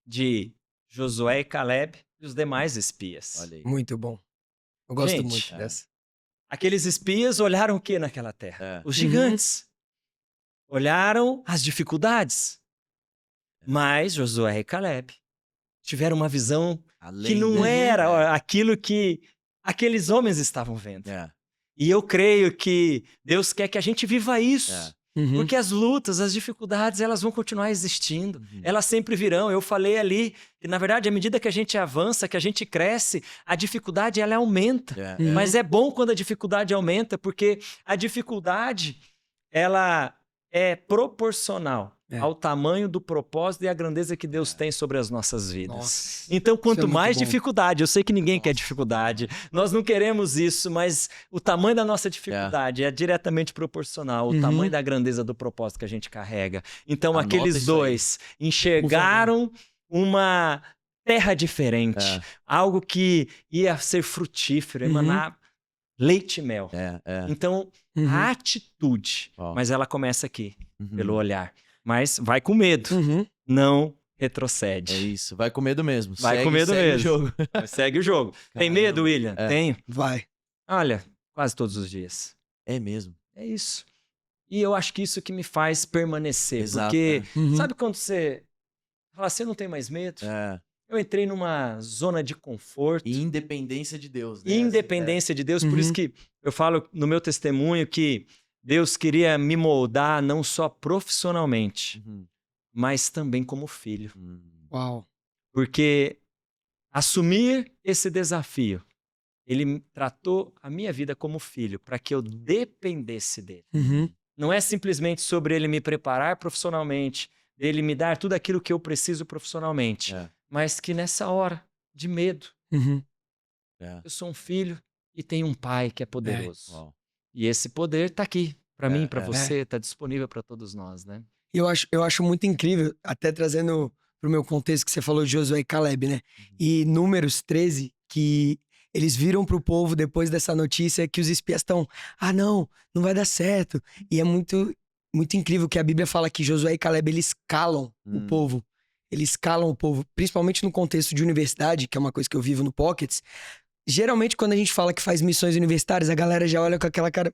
de Josué e Caleb e os demais espias. Olha aí. Muito bom. Eu gosto Gente, muito dessa. Aqueles espias olharam o que naquela terra? Os gigantes. Olharam as dificuldades. Mas Josué e Caleb tiveram uma visão que não era aquilo que aqueles homens estavam vendo. E eu creio que Deus quer que a gente viva isso. Porque as lutas, as dificuldades, elas vão continuar existindo. Elas sempre virão. Eu falei ali que, na verdade, à medida que a gente avança, que a gente cresce, a dificuldade ela aumenta. Mas é bom quando a dificuldade aumenta, porque a dificuldade ela é proporcional ao tamanho do propósito e à grandeza que Deus tem sobre as nossas vidas. Nossa. Então, quanto mais bom. dificuldade, eu sei que ninguém quer dificuldade, nós não queremos isso, mas o tamanho da nossa dificuldade é diretamente proporcional ao tamanho da grandeza do propósito que a gente carrega. Então, Anota aqueles isso dois enxergaram uma terra diferente, algo que ia ser frutífero, emanar leite e mel. Então, a atitude, mas ela começa aqui, pelo olhar. Mas vai com medo, não retrocede. É isso, vai com medo mesmo. Vai com medo segue mesmo. o jogo. Segue o jogo. Tem medo, William? Tenho. Vai. Olha, quase todos os dias. É mesmo. É isso. E eu acho que isso que me faz permanecer. Exato, Porque, sabe quando você fala assim, eu não tenho mais medo? Eu entrei numa zona de conforto. E independência de Deus. Né? Independência de Deus. Por isso que eu falo no meu testemunho que Deus queria me moldar não só profissionalmente, mas também como filho. Uau. Porque assumir esse desafio, ele tratou a minha vida como filho, para que eu dependesse dele. Não é simplesmente sobre ele me preparar profissionalmente, ele me dar tudo aquilo que eu preciso profissionalmente, mas que nessa hora de medo, eu sou um filho e tenho um pai que é poderoso. E esse poder tá aqui, para mim, para você, tá disponível para todos nós, né? Eu acho muito incrível, até trazendo pro meu contexto que você falou de Josué e Caleb, né? E Números 13, que eles viram pro povo depois dessa notícia que os espias estão, não vai dar certo. E é muito, muito incrível que a Bíblia fala que Josué e Caleb, eles calam o povo. Eles calam o povo, principalmente no contexto de universidade, que é uma coisa que eu vivo no Pockets. Geralmente, quando a gente fala que faz missões universitárias, a galera já olha com aquela cara,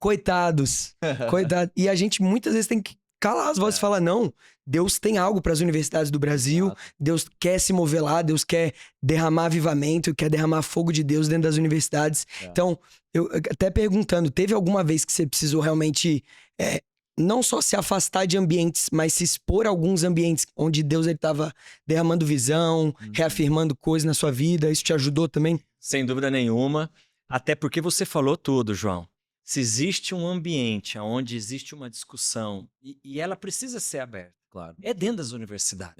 coitados, coitado. E a gente muitas vezes tem que calar as vozes e falar, não, Deus tem algo para as universidades do Brasil, Deus quer se mover lá, Deus quer derramar avivamento, quer derramar fogo de Deus dentro das universidades. Então, eu até perguntando, teve alguma vez que você precisou realmente não só se afastar de ambientes, mas se expor a alguns ambientes onde Deus estava derramando visão, reafirmando coisas na sua vida? Isso te ajudou também? Sem dúvida nenhuma, até porque você falou tudo, João. Se existe um ambiente onde existe uma discussão e ela precisa ser aberta, Claro. é dentro das universidades.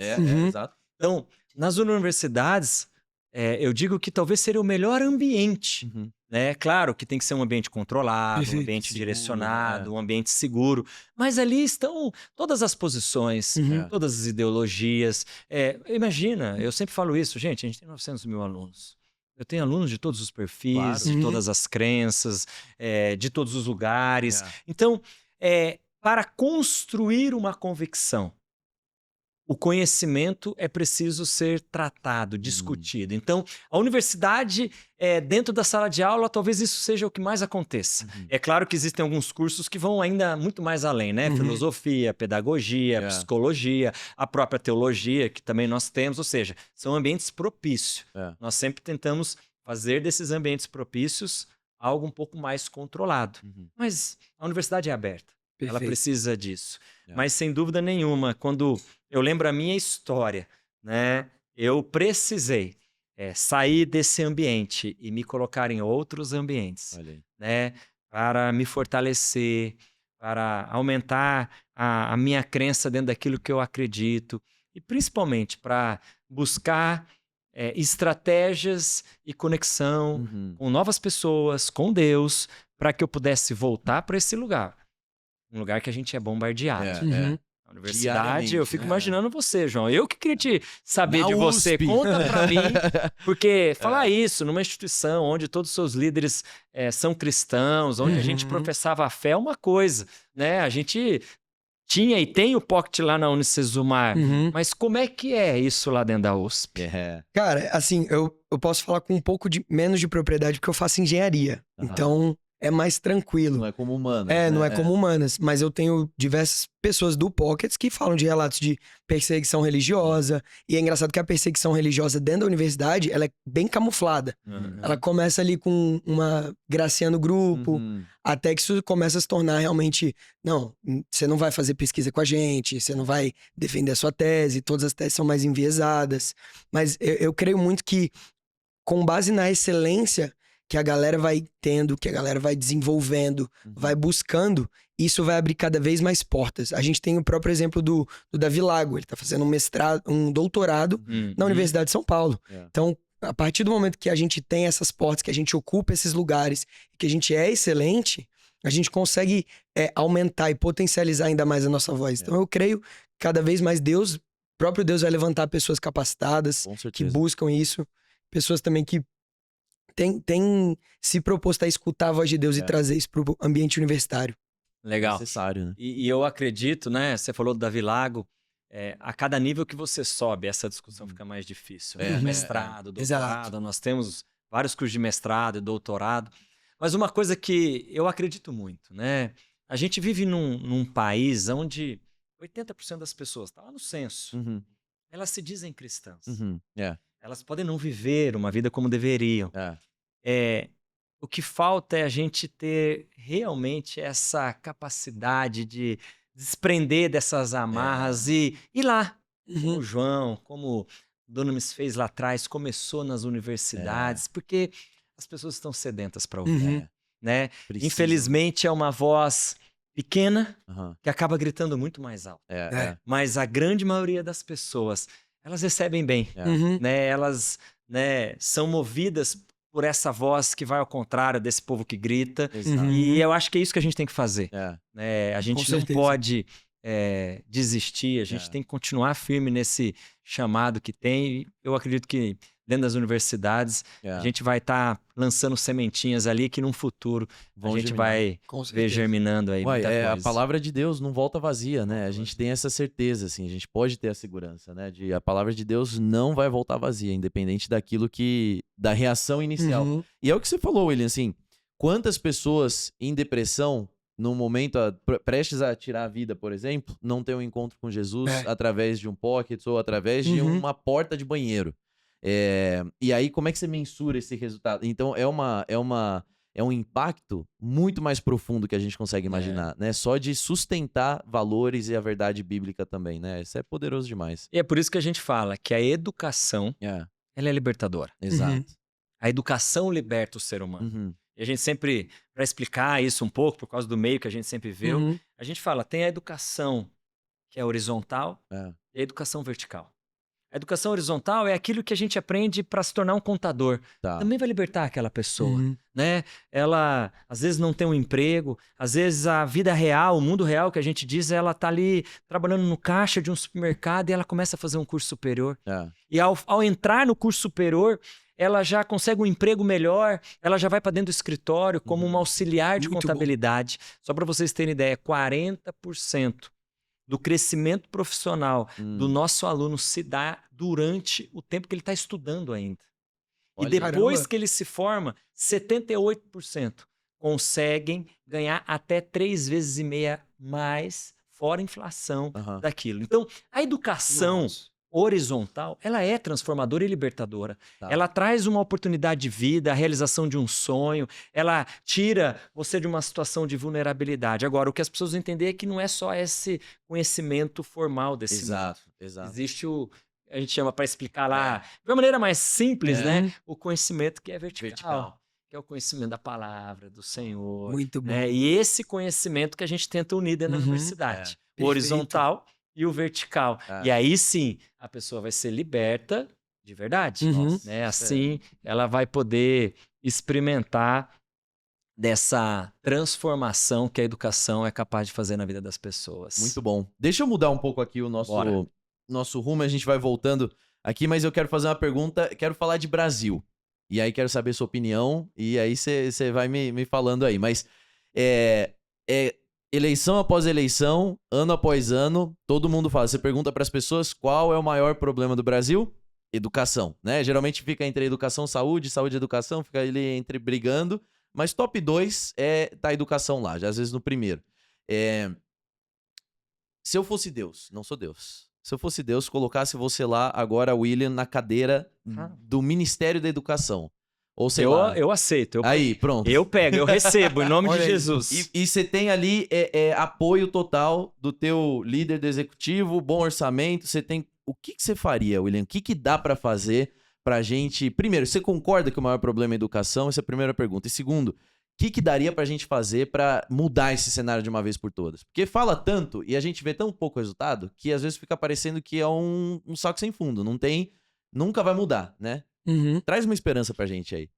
Exato. Então, nas universidades, eu digo que talvez seria o melhor ambiente. Né? Claro que tem que ser um ambiente controlado, um ambiente seguro, direcionado, um ambiente seguro. Mas ali estão todas as posições, todas as ideologias. Imagina, eu sempre falo isso, gente, a gente tem 900 mil alunos. Eu tenho alunos de todos os perfis, Claro. de todas as crenças, de todos os lugares. Então, para construir uma convicção, o conhecimento é preciso ser tratado, discutido. Então, a universidade, dentro da sala de aula, talvez isso seja o que mais aconteça. É claro que existem alguns cursos que vão ainda muito mais além, né? Filosofia, pedagogia, psicologia, a própria teologia, que também nós temos. Ou seja, são ambientes propícios. Nós sempre tentamos fazer desses ambientes propícios algo um pouco mais controlado. Mas a universidade é aberta. Ela precisa disso. Mas, sem dúvida nenhuma, quando eu lembro a minha história, né? Eu precisei sair desse ambiente e me colocar em outros ambientes, né? Para me fortalecer, para aumentar a minha crença dentro daquilo que eu acredito e, principalmente, para buscar estratégias e conexão com novas pessoas, com Deus, para que eu pudesse voltar para esse lugar. Um lugar que a gente é bombardeado. A universidade, eu fico imaginando você, João. Eu que queria te saber Na de você. USP. Conta pra mim. Porque falar isso numa instituição onde todos os seus líderes são cristãos, onde a gente professava a fé é uma coisa, né? A gente tinha e tem o Pocket lá na Unicesumar. Mas como é que é isso lá dentro da USP? Cara, assim, eu posso falar com um pouco menos de propriedade porque eu faço engenharia. Então, é mais tranquilo. Não é como humanas. Não é como humanas. Mas eu tenho diversas pessoas do Pockets que falam de relatos de perseguição religiosa. E é engraçado que a perseguição religiosa dentro da universidade, ela é bem camuflada. Ela começa ali com uma gracinha no grupo, até que isso começa a se tornar realmente... Não, você não vai fazer pesquisa com a gente, você não vai defender a sua tese, todas as teses são mais enviesadas. Mas eu creio muito que, com base na excelência que a galera vai tendo, que a galera vai desenvolvendo, vai buscando, isso vai abrir cada vez mais portas. A gente tem o próprio exemplo do Davi Lago, ele tá fazendo um doutorado na Universidade de São Paulo. Então, a partir do momento que a gente tem essas portas, que a gente ocupa esses lugares, que a gente é excelente, a gente consegue aumentar e potencializar ainda mais a nossa voz. Então, eu creio que cada vez mais próprio Deus vai levantar pessoas capacitadas, que buscam isso, pessoas também que tem se proposto a escutar a voz de Deus e trazer isso pro ambiente universitário. Legal. Necessário, né? E eu acredito, né? Você falou do Davi Lago, a cada nível que você sobe, essa discussão fica mais difícil. Né? Mestrado, doutorado, nós temos vários cursos de mestrado e doutorado. Mas uma coisa que eu acredito muito, né? A gente vive num país onde 80% das pessoas, tá lá no censo, elas se dizem cristãs. Elas podem não viver uma vida como deveriam. O que falta é a gente ter realmente essa capacidade de desprender dessas amarras e ir lá. Como o João, como o Dunamis fez lá atrás, começou nas universidades, porque as pessoas estão sedentas para ouvir. Né? Infelizmente é uma voz pequena que acaba gritando muito mais alto. Mas a grande maioria das pessoas... elas recebem bem, né? Elas são movidas por essa voz que vai ao contrário desse povo que grita. E eu acho que é isso que a gente tem que fazer. A gente não pode desistir, a gente tem que continuar firme nesse chamado que tem. Eu acredito que dentro das universidades a gente vai estar lançando sementinhas ali que num futuro a gente vai ver germinando aí muita coisa. A palavra de Deus não volta vazia, né? A gente tem essa certeza, assim, a gente pode ter a segurança, né? A palavra de Deus não vai voltar vazia, independente da reação inicial. E é o que você falou, William, assim, quantas pessoas em depressão num momento prestes a tirar a vida, por exemplo, não ter um encontro com Jesus através de um pocket ou através de uma porta de banheiro. E aí, como é que você mensura esse resultado? Então, é um impacto muito mais profundo que a gente consegue imaginar, né? Só de sustentar valores e a verdade bíblica também, né? Isso é poderoso demais. E é por isso que a gente fala que a educação, ela é libertadora. Exato. A educação liberta o ser humano. Uhum. E a gente sempre, para explicar isso um pouco, por causa do meio que a gente sempre viu, a gente fala, tem a educação que é horizontal e a educação vertical. A educação horizontal é aquilo que a gente aprende para se tornar um contador. Também vai libertar aquela pessoa, né? Ela, às vezes, não tem um emprego, às vezes a vida real, o mundo real que a gente diz, ela tá ali trabalhando no caixa de um supermercado e ela começa a fazer um curso superior. E ao entrar no curso superior, ela já consegue um emprego melhor, ela já vai para dentro do escritório como uma auxiliar de contabilidade. Só para vocês terem ideia, 40% do crescimento profissional do nosso aluno se dá durante o tempo que ele está estudando ainda. Olha, e depois que ele se forma, 78% conseguem ganhar até 3,5 vezes mais, fora a inflação daquilo. Então, a educação horizontal, ela é transformadora e libertadora. Ela traz uma oportunidade de vida, a realização de um sonho, ela tira você de uma situação de vulnerabilidade. Agora, o que as pessoas vão entender é que não é só esse conhecimento formal desse mundo. Exato. Existe a gente chama para explicar lá, de uma maneira mais simples, né? O conhecimento que é vertical. Que é o conhecimento da palavra, do Senhor. Muito bom. Né? E esse conhecimento que a gente tenta unir dentro da universidade. O horizontal e o vertical. E aí sim, a pessoa vai ser liberta de verdade. Né? Assim, ela vai poder experimentar dessa transformação que a educação é capaz de fazer na vida das pessoas. Muito bom. Deixa eu mudar um pouco aqui o nosso rumo, a gente vai voltando aqui, mas eu quero fazer uma pergunta, quero falar de Brasil. E aí quero saber sua opinião, e aí você vai me falando aí. Mas eleição após eleição, ano após ano, todo mundo fala. Você pergunta para as pessoas qual é o maior problema do Brasil? Educação, né? Geralmente fica entre educação, saúde e educação, fica ali entre brigando. Mas top 2 tá a educação lá, já às vezes no primeiro. Se eu fosse Deus, não sou Deus. Se eu fosse Deus, colocasse você lá agora, William, na cadeira do Ministério da Educação. Ou sei lá. Eu aceito. Aí, pronto. Eu pego, eu recebo, em nome de Jesus. E você tem ali apoio total do teu líder do executivo, bom orçamento, você tem... O que você faria, William? O que dá pra fazer pra gente... Primeiro, você concorda que o maior problema é a educação? Essa é a primeira pergunta. E segundo, o que daria pra gente fazer pra mudar esse cenário de uma vez por todas? Porque fala tanto e a gente vê tão pouco resultado que às vezes fica parecendo que é um saco sem fundo. Não tem... Nunca vai mudar, né? Traz uma esperança pra gente aí.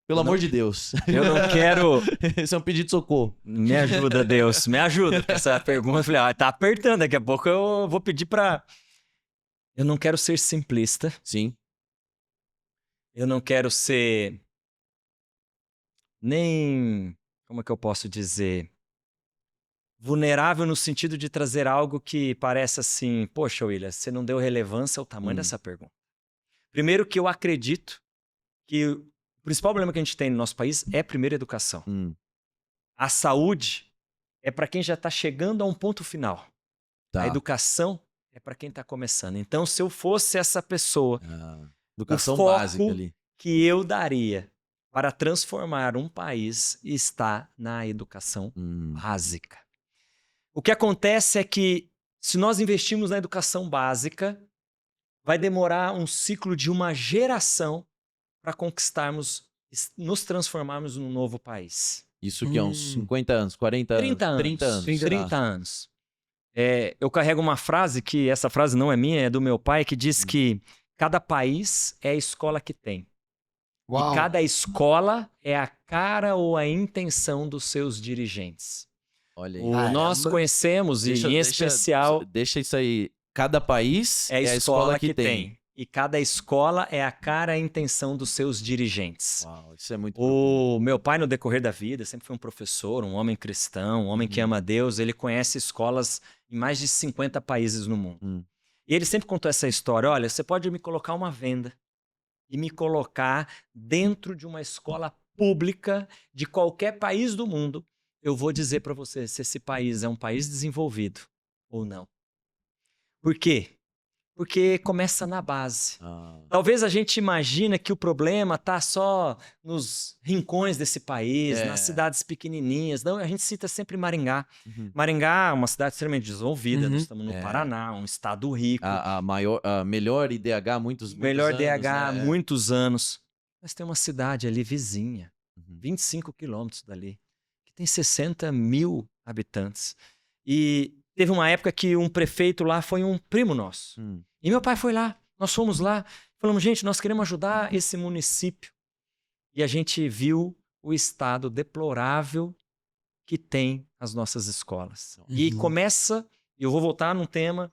Pelo amor de Deus. Eu não quero... Esse é um pedido de socorro. Me ajuda, Deus. Me ajuda. Porque essa pergunta, eu falei, tá apertando. Daqui a pouco eu vou pedir pra... Eu não quero ser simplista. Sim. Eu não quero ser... Nem... Como é que eu posso dizer? Vulnerável no sentido de trazer algo que parece assim... Poxa, William, você não deu relevância ao tamanho dessa pergunta. Primeiro que eu acredito que o principal problema que a gente tem no nosso país é primeiro a educação. A saúde é para quem já está chegando a um ponto final. A educação é para quem está começando. Então, se eu fosse essa pessoa, educação o foco básica ali que eu daria para transformar um país está na educação básica. O que acontece é que se nós investirmos na educação básica, vai demorar um ciclo de uma geração para conquistarmos, nos transformarmos num novo país. Isso que é uns 50 anos, 40 anos? 30 anos. 30 anos. 30 anos. Eu carrego uma frase, que essa frase não é minha, é do meu pai, que diz que cada país é a escola que tem. Uau. E cada escola é a cara ou a intenção dos seus dirigentes. Olha aí. Nós conhecemos, em especial... Deixa isso aí. Cada país é a escola que tem. E cada escola é a cara e a intenção dos seus dirigentes. Uau, isso é muito O meu pai, no decorrer da vida, sempre foi um professor, um homem cristão, um homem que ama Deus. Ele conhece escolas em mais de 50 países no mundo. E ele sempre contou essa história. Olha, você pode me colocar uma venda e me colocar dentro de uma escola pública de qualquer país do mundo. eu vou dizer para você se esse país é um país desenvolvido ou não. Por quê? Porque começa na base. Talvez a gente imagine que o problema está só nos rincões desse país, nas cidades pequenininhas. Não, a gente cita sempre Maringá. Maringá é uma cidade extremamente desenvolvida. Nós estamos no Paraná, um estado rico. A melhor IDH há muitos Melhor anos, DH há né? muitos anos. Mas tem uma cidade ali vizinha, 25 quilômetros dali, que tem 60 mil habitantes. E teve uma época que um prefeito lá foi um primo nosso. E meu pai foi lá, nós fomos lá, falamos, gente, nós queremos ajudar esse município. E a gente viu o estado deplorável que tem as nossas escolas. E começa, e eu vou voltar num tema,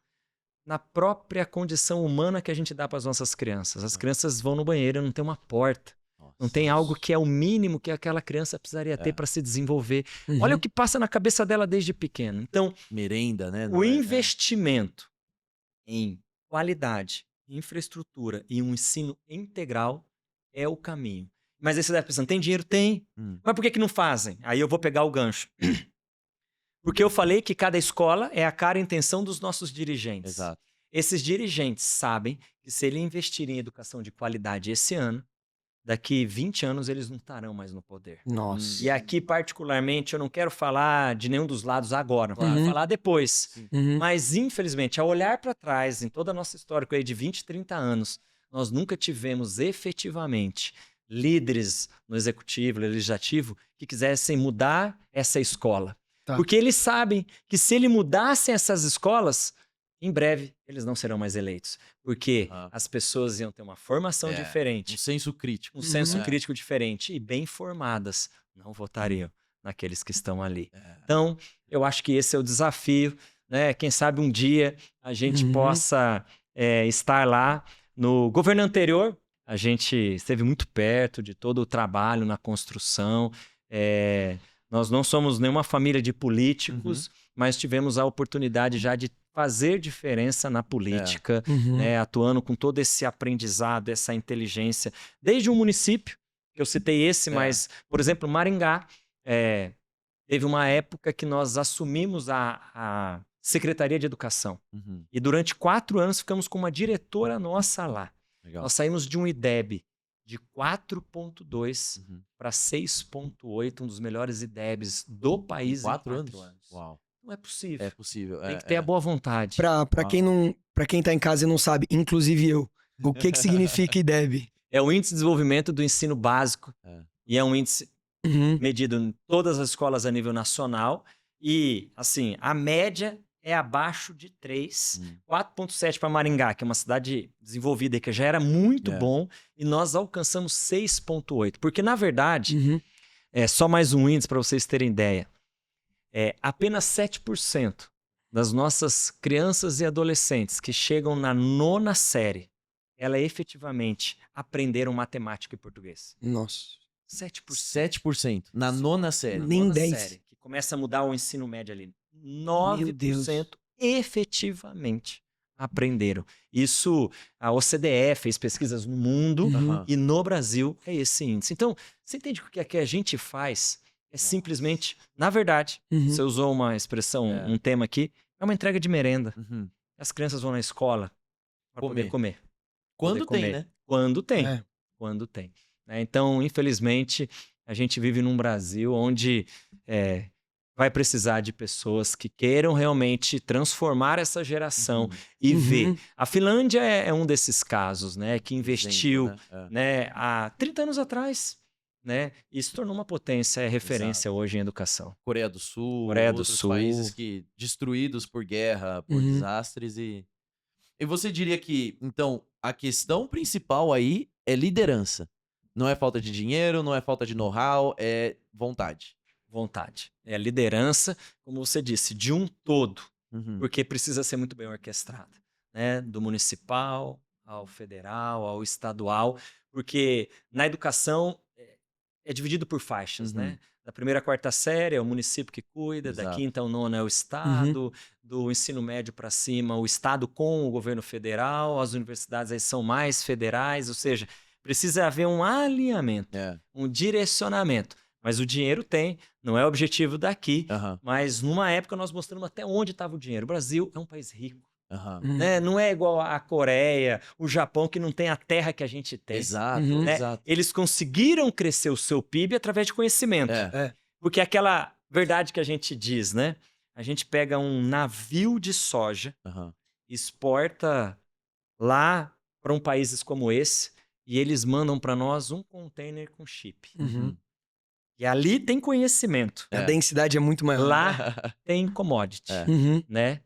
na própria condição humana que a gente dá para as nossas crianças. As crianças vão no banheiro, não tem uma porta. Não tem algo que é o mínimo que aquela criança precisaria ter para se desenvolver. Olha o que passa na cabeça dela desde pequeno. Então, merenda, né? O investimento em qualidade, infraestrutura e um ensino integral é o caminho. Mas aí você deve pensar, tem dinheiro? Tem. Mas por que não fazem? Aí eu vou pegar o gancho. Porque eu falei que cada escola é a cara e intenção dos nossos dirigentes. Exato. Esses dirigentes sabem que se ele investir em educação de qualidade esse ano, daqui 20 anos eles não estarão mais no poder. Nossa. E aqui, particularmente, eu não quero falar de nenhum dos lados agora, vou falar depois. Mas, infelizmente, ao olhar para trás, em toda a nossa história aí de 20, 30 anos, nós nunca tivemos efetivamente líderes no executivo, legislativo, que quisessem mudar essa escola. Porque eles sabem que se ele mudassem essas escolas, em breve eles não serão mais eleitos. Porque as pessoas iam ter uma formação diferente. Um senso crítico. Um senso crítico diferente e bem formadas. Não votariam naqueles que estão ali. Então, eu acho que esse é o desafio, né? Quem sabe um dia a gente possa estar lá. No governo anterior, a gente esteve muito perto de todo o trabalho na construção. Nós não somos nenhuma família de políticos, mas tivemos a oportunidade já de fazer diferença na política, né, atuando com todo esse aprendizado, essa inteligência. Desde um município, que eu citei esse, mas, por exemplo, Maringá, teve uma época que nós assumimos a Secretaria de Educação. E durante 4 anos ficamos com uma diretora nossa lá. Legal. Nós saímos de um IDEB de 4,2 para 6,8, um dos melhores IDEBs do país. 4 anos? Uau. Não é possível. É possível. Tem que ter a boa vontade. Para quem tá em casa e não sabe, inclusive eu, o que significa IDEB? É o Índice de Desenvolvimento do Ensino Básico. E é um índice medido em todas as escolas a nível nacional. E, assim, a média é abaixo de 3, 4,7 para Maringá, que é uma cidade desenvolvida e que já era muito bom, e nós alcançamos 6,8. Porque, na verdade, só mais um índice para vocês terem ideia, apenas 7% das nossas crianças e adolescentes que chegam na 9ª série, elas efetivamente aprenderam matemática e português. Nossa. 7%. Na 9ª série. Nem 10. Série, que começa a mudar o ensino médio ali. 9% efetivamente aprenderam. Isso, a OCDE fez pesquisas no mundo e no Brasil é esse índice. Então, você entende que o que a gente faz é simplesmente, na verdade, você usou uma expressão, um tema aqui, é uma entrega de merenda. As crianças vão na escola para poder comer. Quando tem, né? Quando tem. Quando tem. Então, infelizmente, a gente vive num Brasil onde vai precisar de pessoas que queiram realmente transformar essa geração e ver. A Finlândia é um desses casos, né? Que investiu há 30 anos atrás, né? E se tornou uma potência, referência hoje em educação. Coreia do Sul, outros países que destruídos por guerra, por desastres e você diria que, então, a questão principal aí é liderança. Não é falta de dinheiro, não é falta de know-how, é vontade. Vontade. É a liderança, como você disse, de um todo, porque precisa ser muito bem orquestrada, né? Do municipal ao federal, ao estadual, porque na educação é dividido por faixas, né? Da 1ª à 4ª série é o município que cuida, da 5ª ao 9ª é o estado, do ensino médio para cima, o estado com o governo federal, as universidades aí são mais federais, ou seja, precisa haver um alinhamento, um direcionamento. Mas o dinheiro tem, não é o objetivo daqui. Aham, Mas numa época nós mostramos até onde estava o dinheiro. O Brasil é um país rico, aham. né? Não é igual a Coreia, o Japão, que não tem a terra que a gente tem. Exato, né? exato. Eles conseguiram crescer o seu PIB através de conhecimento. É. Porque aquela verdade que a gente diz, né? A gente pega um navio de soja, Aham. exporta lá para países como esse, e eles mandam para nós um container com chip. Uhum. E ali tem conhecimento. A densidade é muito maior. Lá tem commodity, É. Uhum. né?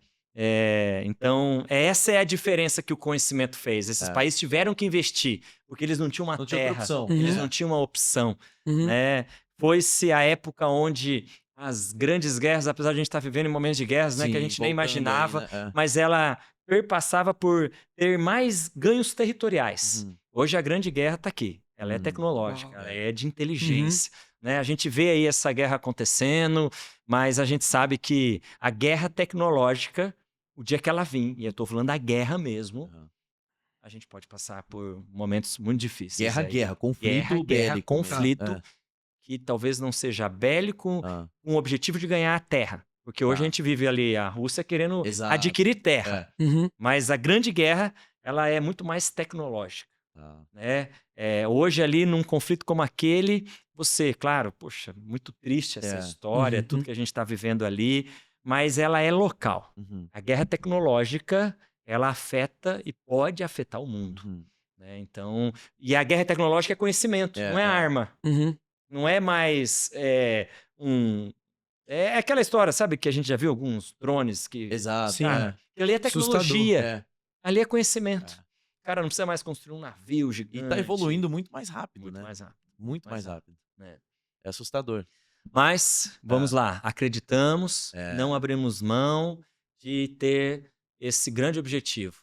Então, essa é a diferença que o conhecimento fez. Esses países tiveram que investir, porque eles não tinham uma Não tinha outra terra, opção. eles Uhum. não tinham uma opção. Uhum. Né? Foi-se a época onde as grandes guerras, apesar de a gente estar vivendo em momentos de guerras, né, que a Sim, gente nem voltando imaginava, aí, né? mas ela perpassava por ter mais ganhos territoriais. Uhum. Hoje a grande guerra está aqui. Ela é tecnológica, Uau. ela é de inteligência. Né? A gente vê aí essa guerra acontecendo, mas a gente sabe que a guerra tecnológica, o dia que ela vir, e eu estou falando da guerra mesmo, Uhum. a gente pode passar por momentos muito difíceis. Guerra, aí. guerra, conflito Guerra, bélico. conflito, É. que talvez não seja bélico, Ah, com o objetivo de ganhar a terra. Porque hoje Tá. a gente vive ali a Rússia querendo Exato. adquirir terra. é. Uhum. Mas a grande guerra, ela é muito mais tecnológica. Tá. Né? Hoje ali, num conflito como aquele, você, claro, poxa, muito triste essa história, Uhum. tudo que a gente está vivendo ali, mas ela é local. Uhum. A guerra tecnológica, ela afeta e pode afetar o mundo. Uhum. Né? Então, e a guerra tecnológica é conhecimento, não é arma. Uhum. Não é mais É aquela história, sabe, que a gente já viu alguns drones que... Exato. Sim. Cara, ali é tecnologia, É. ali é conhecimento. É. Cara, não precisa mais construir um navio E gigante. tá evoluindo muito mais rápido, muito né? mais rápido. Muito mais mais rápido. né? É assustador. Mas, vamos lá, acreditamos, não abrimos mão de ter esse grande objetivo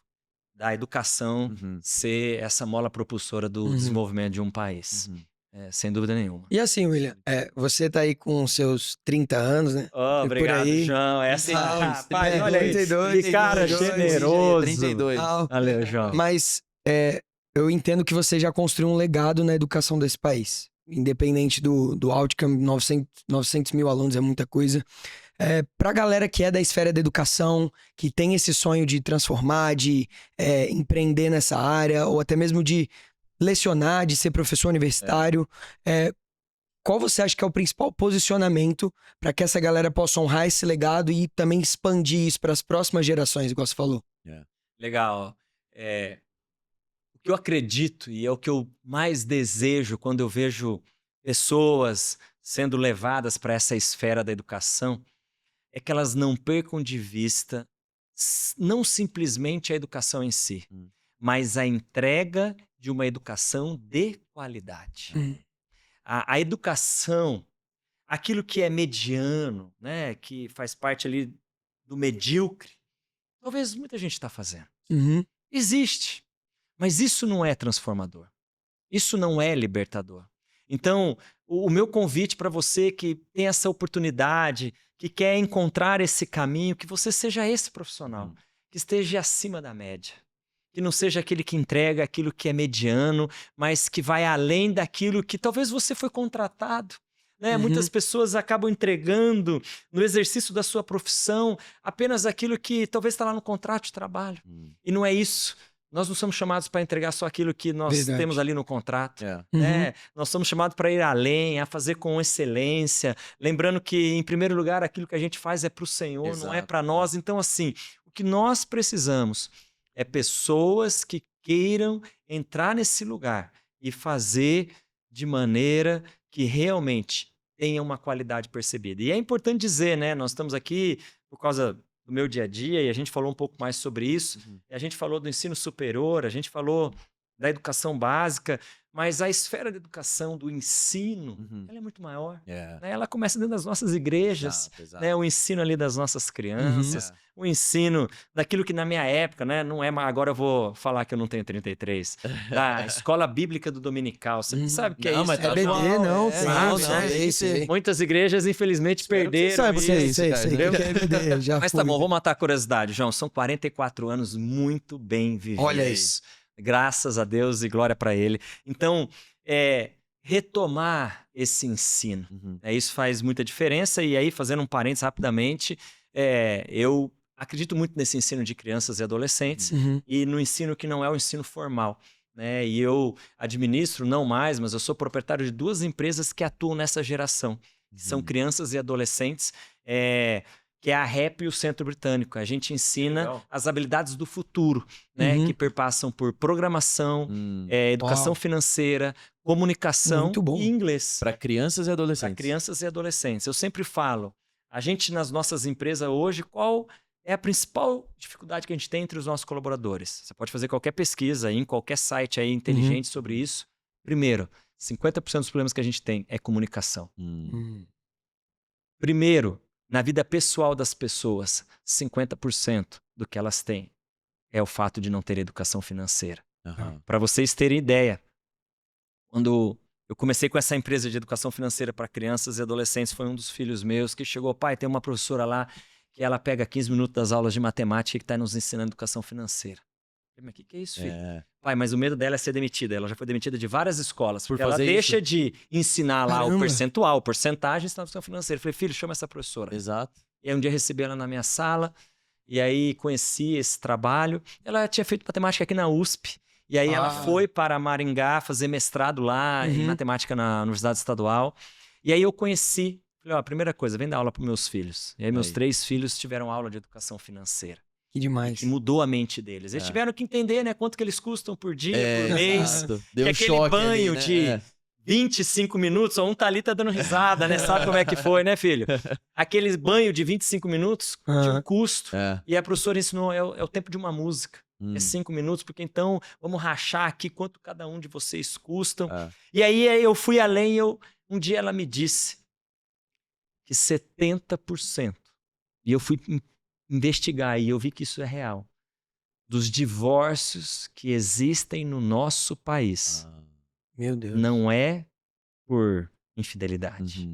da educação Uhum. ser essa mola propulsora do desenvolvimento de um país. Uhum. Sem dúvida nenhuma. E assim, William, você tá aí com seus 30 anos, né? Oh, E obrigado, aí- João. Rapaz, olha aí. 32, Que cara 32, generoso. 32. Tal. Valeu, João. Mas eu entendo que você já construiu um legado na educação desse país. Independente do outcome, 900 mil alunos é muita coisa. Pra galera que é da esfera da educação, que tem esse sonho de transformar, de empreender nessa área, ou até mesmo de lecionar, de ser professor universitário, qual você acha que é o principal posicionamento para que essa galera possa honrar esse legado e também expandir isso para as próximas gerações, igual você falou? Legal. O que eu acredito e é o que eu mais desejo quando eu vejo pessoas sendo levadas para essa esfera da educação é que elas não percam de vista não simplesmente a educação em si, mas a entrega de uma educação de qualidade. A educação, aquilo que é mediano, né, que faz parte ali do medíocre, talvez muita gente está fazendo. Uhum. Existe, mas isso não é transformador. Isso não é libertador. Então, o meu convite para você que tem essa oportunidade, que quer encontrar esse caminho, que você seja esse profissional, que esteja acima da média. Que não seja aquele que entrega aquilo que é mediano, mas que vai além daquilo que talvez você foi contratado. Né? Muitas pessoas acabam entregando no exercício da sua profissão apenas aquilo que talvez está lá no contrato de trabalho. E não é isso. Nós não somos chamados para entregar só aquilo que nós temos ali no contrato. Né? Nós somos chamados para ir além, a fazer com excelência. Lembrando que, em primeiro lugar, aquilo que a gente faz é para o Senhor, não é para nós. Então, assim, o que nós precisamos é pessoas que queiram entrar nesse lugar e fazer de maneira que realmente tenha uma qualidade percebida. E é importante dizer, né? Nós estamos aqui por causa do meu dia a dia e a gente falou um pouco mais sobre isso. A gente falou do ensino superior, a gente falou da educação básica, mas a esfera da educação, do ensino, ela é muito maior. Né? Ela começa dentro das nossas igrejas, né? O ensino ali das nossas crianças, o ensino daquilo que na minha época, né? Não é, agora eu vou falar que eu não tenho 33, da escola bíblica do dominical. Você sabe o que é isso? Mas tá BD, não. Muitas igrejas, infelizmente, perderam. Sabe o que é isso? Mas tá bom, vou matar a curiosidade, João. São 44 anos muito bem vividos. Olha isso. Graças a Deus e glória para Ele. Então, retomar esse ensino. Uhum. Isso faz muita diferença. E aí, fazendo um parênteses rapidamente, eu acredito muito nesse ensino de crianças e adolescentes e no ensino que não é o ensino formal. Né? E eu administro, não mais, mas eu sou proprietário de 2 empresas que atuam nessa geração. Que são crianças e adolescentes, que é a REP e o Centro Britânico. A gente ensina as habilidades do futuro, né? Que perpassam por programação, educação financeira, comunicação e inglês. Para crianças e adolescentes. Para crianças e adolescentes. Eu sempre falo, a gente nas nossas empresas hoje, qual é a principal dificuldade que a gente tem entre os nossos colaboradores? Você pode fazer qualquer pesquisa aí, em qualquer site aí inteligente sobre isso. Primeiro, 50% dos problemas que a gente tem é comunicação. Primeiro, na vida pessoal das pessoas, 50% do que elas têm é o fato de não ter educação financeira. Para vocês terem ideia, quando eu comecei com essa empresa de educação financeira para crianças e adolescentes, foi um dos filhos meus que chegou, pai, tem uma professora lá que ela pega 15 minutos das aulas de matemática que está nos ensinando educação financeira. Mas o que é isso, filho? Pai, mas o medo dela é ser demitida. Ela já foi demitida de várias escolas. Porque ela deixa de ensinar lá o percentual, porcentagem de educação financeira. Eu falei, filho, chama essa professora. Exato. E aí um dia recebi ela na minha sala. E aí conheci esse trabalho. Ela tinha feito matemática aqui na USP. E aí ela foi para Maringá fazer mestrado lá em matemática na Universidade Estadual. E aí eu conheci. Falei, a primeira coisa, vem dar aula para meus filhos. E aí meus 3 filhos tiveram aula de educação financeira. Que demais. Que mudou a mente deles. Eles tiveram que entender, né? Quanto que eles custam por dia, por mês. Deu que um aquele choque banho ali, né? de 25 minutos, um tá ali, tá dando risada, né? Sabe como é que foi, né, filho? Aquele banho de 25 minutos tinha um custo. E a professora ensinou, é o tempo de uma música. É 5 minutos, porque então vamos rachar aqui quanto cada um de vocês custam. E aí eu fui além, um dia ela me disse que 70%, e eu fui investigar e eu vi que isso é real, dos divórcios que existem no nosso país. Meu Deus. Não é por infidelidade.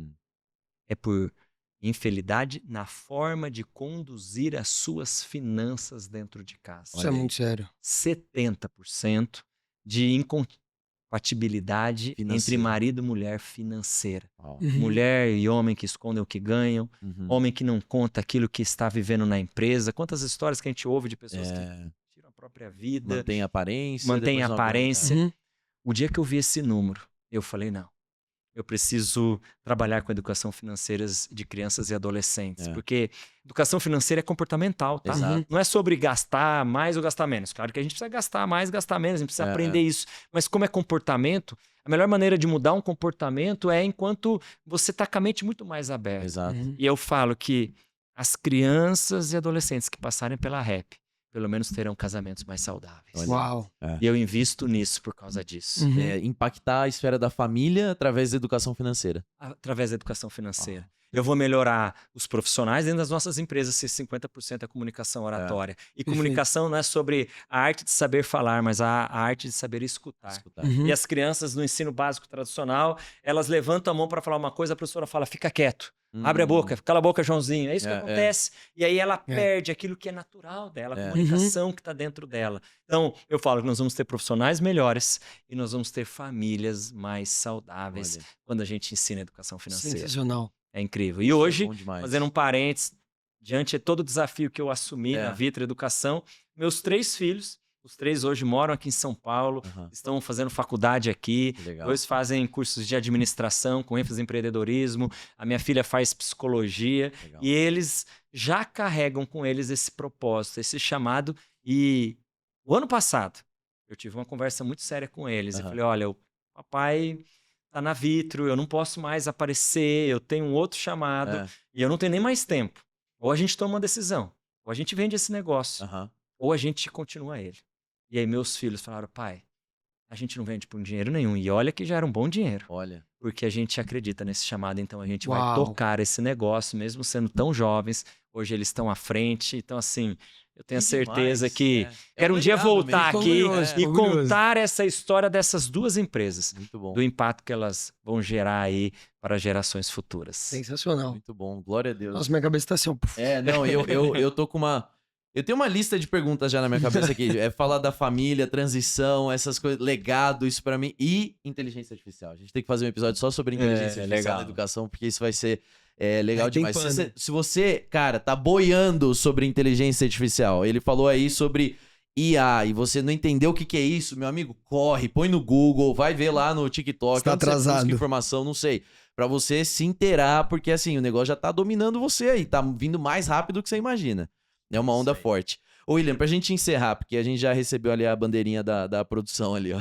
É por infidelidade na forma de conduzir as suas finanças dentro de casa. Isso é muito sério. 70% de incompatibilidade entre marido e mulher financeira. Mulher e homem que escondem o que ganham, homem que não conta aquilo que está vivendo na empresa. Quantas histórias que a gente ouve de pessoas que tiram a própria vida. Mantém aparência. Mantém aparência. O dia que eu vi esse número, eu falei, não. Eu preciso trabalhar com educação financeira de crianças e adolescentes. Porque educação financeira é comportamental, tá? Não é sobre gastar mais ou gastar menos. Claro que a gente precisa gastar mais, gastar menos. A gente precisa aprender isso. Mas como é comportamento, a melhor maneira de mudar um comportamento é enquanto você está com a mente muito mais aberta. Exato. E eu falo que as crianças e adolescentes que passarem pela REP, pelo menos terão casamentos mais saudáveis. Uau! E eu invisto nisso por causa disso. Impactar a esfera da família através da educação financeira. Através da educação financeira. Eu vou melhorar os profissionais dentro das nossas empresas, se 50% é comunicação oratória. E comunicação não é sobre a arte de saber falar, mas a arte de saber escutar. E as crianças no ensino básico tradicional, elas levantam a mão para falar uma coisa, a professora fala, fica quieto. Abre a boca, cala a boca, Joãozinho. É isso que acontece. E aí ela perde aquilo que é natural dela, a comunicação que está dentro dela. Então, eu falo que nós vamos ter profissionais melhores e nós vamos ter famílias mais saudáveis quando a gente ensina educação financeira. Sensacional. É incrível. E hoje, fazendo um parênteses, diante de todo o desafio que eu assumi na Vitra Educação, meus 3 filhos, os 3 hoje moram aqui em São Paulo, estão fazendo faculdade aqui, 2 fazem cursos de administração com ênfase em empreendedorismo, a minha filha faz psicologia, e eles já carregam com eles esse propósito, esse chamado. E o ano passado, eu tive uma conversa muito séria com eles. Eu falei, olha, o papai tá na Vitro, eu não posso mais aparecer, eu tenho um outro chamado, e eu não tenho nem mais tempo. Ou a gente toma uma decisão, ou a gente vende esse negócio, ou a gente continua ele. E aí meus filhos falaram, pai, a gente não vende por dinheiro nenhum. E olha que já era um bom dinheiro. Porque a gente acredita nesse chamado, então a gente vai tocar esse negócio, mesmo sendo tão jovens. Hoje eles estão à frente, então assim, eu tenho a certeza que quero um dia voltar aqui e contar essa história dessas 2 empresas. Muito bom. Do impacto que elas vão gerar aí para gerações futuras. Sensacional. Muito bom, glória a Deus. Nossa, minha cabeça tá assim, ó. Não, eu tô com uma... Eu tenho uma lista de perguntas já na minha cabeça aqui. É falar da família, transição, essas coisas, legado, isso pra mim. E inteligência artificial. A gente tem que fazer um episódio só sobre inteligência artificial na educação, porque isso vai ser legal demais. Se você, cara, tá boiando sobre inteligência artificial, ele falou aí sobre IA, e você não entendeu o que é isso, meu amigo, corre, põe no Google, vai ver lá no TikTok. Está atrasado. Busca informação, não sei. Pra você se inteirar, porque assim, o negócio já tá dominando você aí, tá vindo mais rápido do que você imagina. É uma onda forte. Ô, William, pra gente encerrar, porque a gente já recebeu ali a bandeirinha da produção ali, ó.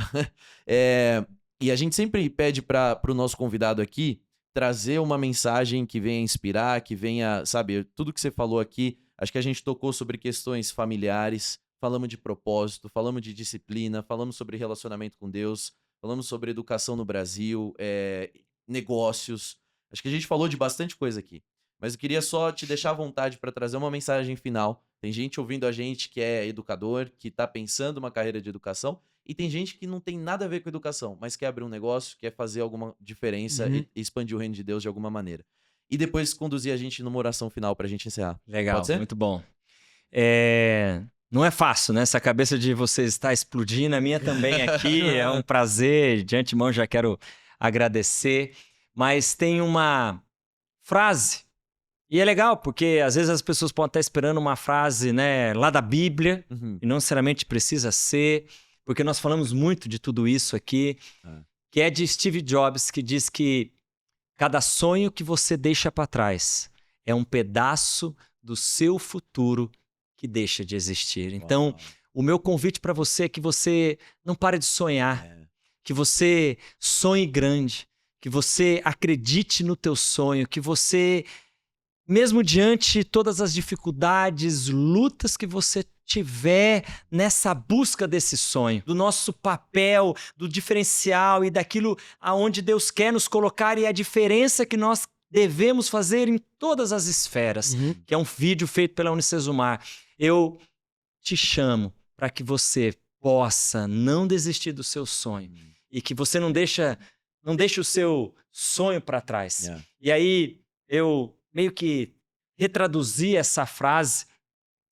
E a gente sempre pede pro nosso convidado aqui trazer uma mensagem que venha inspirar, que venha, sabe, tudo que você falou aqui, acho que a gente tocou sobre questões familiares, falamos de propósito, falamos de disciplina, falamos sobre relacionamento com Deus, falamos sobre educação no Brasil, negócios. Acho que a gente falou de bastante coisa aqui. Mas eu queria só te deixar à vontade para trazer uma mensagem final. Tem gente ouvindo a gente que é educador, que está pensando uma carreira de educação, e tem gente que não tem nada a ver com educação, mas quer abrir um negócio, quer fazer alguma diferença e expandir o reino de Deus de alguma maneira. E depois conduzir a gente numa oração final para a gente encerrar. Legal, Pode ser? muito bom. Não é fácil, né? Essa cabeça de vocês está explodindo, a minha também aqui. É um prazer, de antemão já quero agradecer. Mas tem uma frase. E é legal, porque às vezes as pessoas podem estar esperando uma frase, né, lá da Bíblia, e não necessariamente precisa ser, porque nós falamos muito de tudo isso aqui, que é de Steve Jobs, que diz que cada sonho que você deixa para trás é um pedaço do seu futuro que deixa de existir. Então, o meu convite para você é que você não pare de sonhar, que você sonhe grande, que você acredite no teu sonho, que você... Mesmo diante de todas as dificuldades, lutas que você tiver nessa busca desse sonho, do nosso papel, do diferencial e daquilo aonde Deus quer nos colocar e a diferença que nós devemos fazer em todas as esferas, que é um vídeo feito pela Unicesumar. Eu te chamo para que você possa não desistir do seu sonho e que você não deixe o seu sonho para trás. E aí eu meio que retraduzi essa frase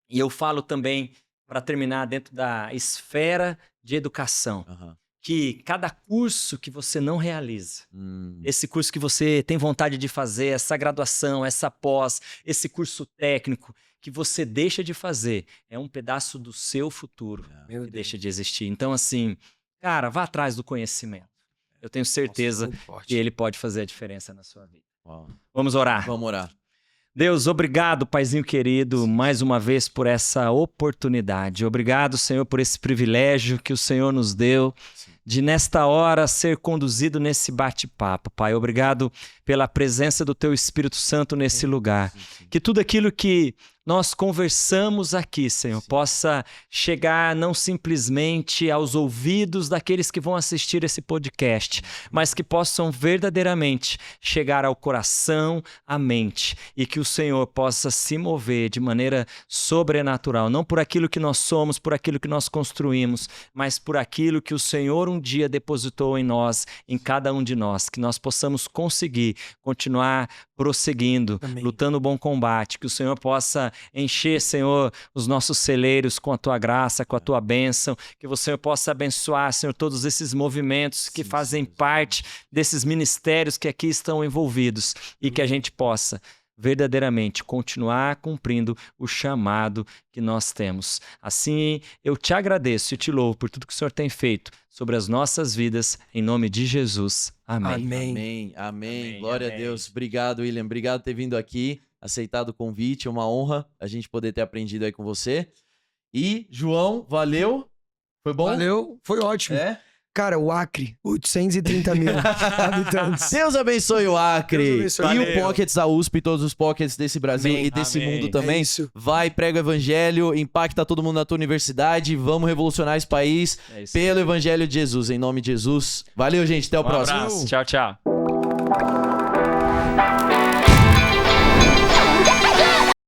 e eu falo também, para terminar, dentro da esfera de educação, que cada curso que você não realiza, esse curso que você tem vontade de fazer, essa graduação, essa pós, esse curso técnico que você deixa de fazer, é um pedaço do seu futuro que deixa de existir. Então, assim, cara, vá atrás do conhecimento. Eu tenho certeza que ele pode fazer a diferença na sua vida. Vamos orar. Vamos orar. Deus, obrigado, Paizinho querido, mais uma vez por essa oportunidade. Obrigado, Senhor, por esse privilégio que o Senhor nos deu de, nesta hora, ser conduzido nesse bate-papo. Pai, obrigado pela presença do Teu Espírito Santo nesse lugar. Que tudo aquilo que nós conversamos aqui, Senhor, possa chegar não simplesmente aos ouvidos daqueles que vão assistir esse podcast, mas que possam verdadeiramente chegar ao coração, à mente, e que o Senhor possa se mover de maneira sobrenatural, não por aquilo que nós somos, por aquilo que nós construímos, mas por aquilo que o Senhor um dia depositou em nós, em cada um de nós, que nós possamos conseguir continuar prosseguindo, lutando o bom combate, que o Senhor possa encher, Senhor, os nossos celeiros com a Tua graça, com a Tua bênção, que o Senhor possa abençoar, Senhor, todos esses movimentos que fazem parte desses ministérios que aqui estão envolvidos e que a gente possa verdadeiramente continuar cumprindo o chamado que nós temos. Assim, eu te agradeço e te louvo por tudo que o Senhor tem feito sobre as nossas vidas, em nome de Jesus. Amém. Amém. Glória a Deus. Obrigado, William. Obrigado por ter vindo aqui, aceitado o convite. É uma honra a gente poder ter aprendido aí com você. E, João, valeu. Foi bom? Valeu, foi ótimo. Cara, o Acre, 830 mil habitantes. Deus abençoe o Acre. Abençoe. E o Pockets da USP, todos os Pockets desse Brasil e desse mundo também. Vai, prega o evangelho, impacta todo mundo na tua universidade. Vamos revolucionar esse país pelo evangelho de Jesus. Em nome de Jesus. Valeu, gente. Até o próximo. Abraço. Tchau, tchau.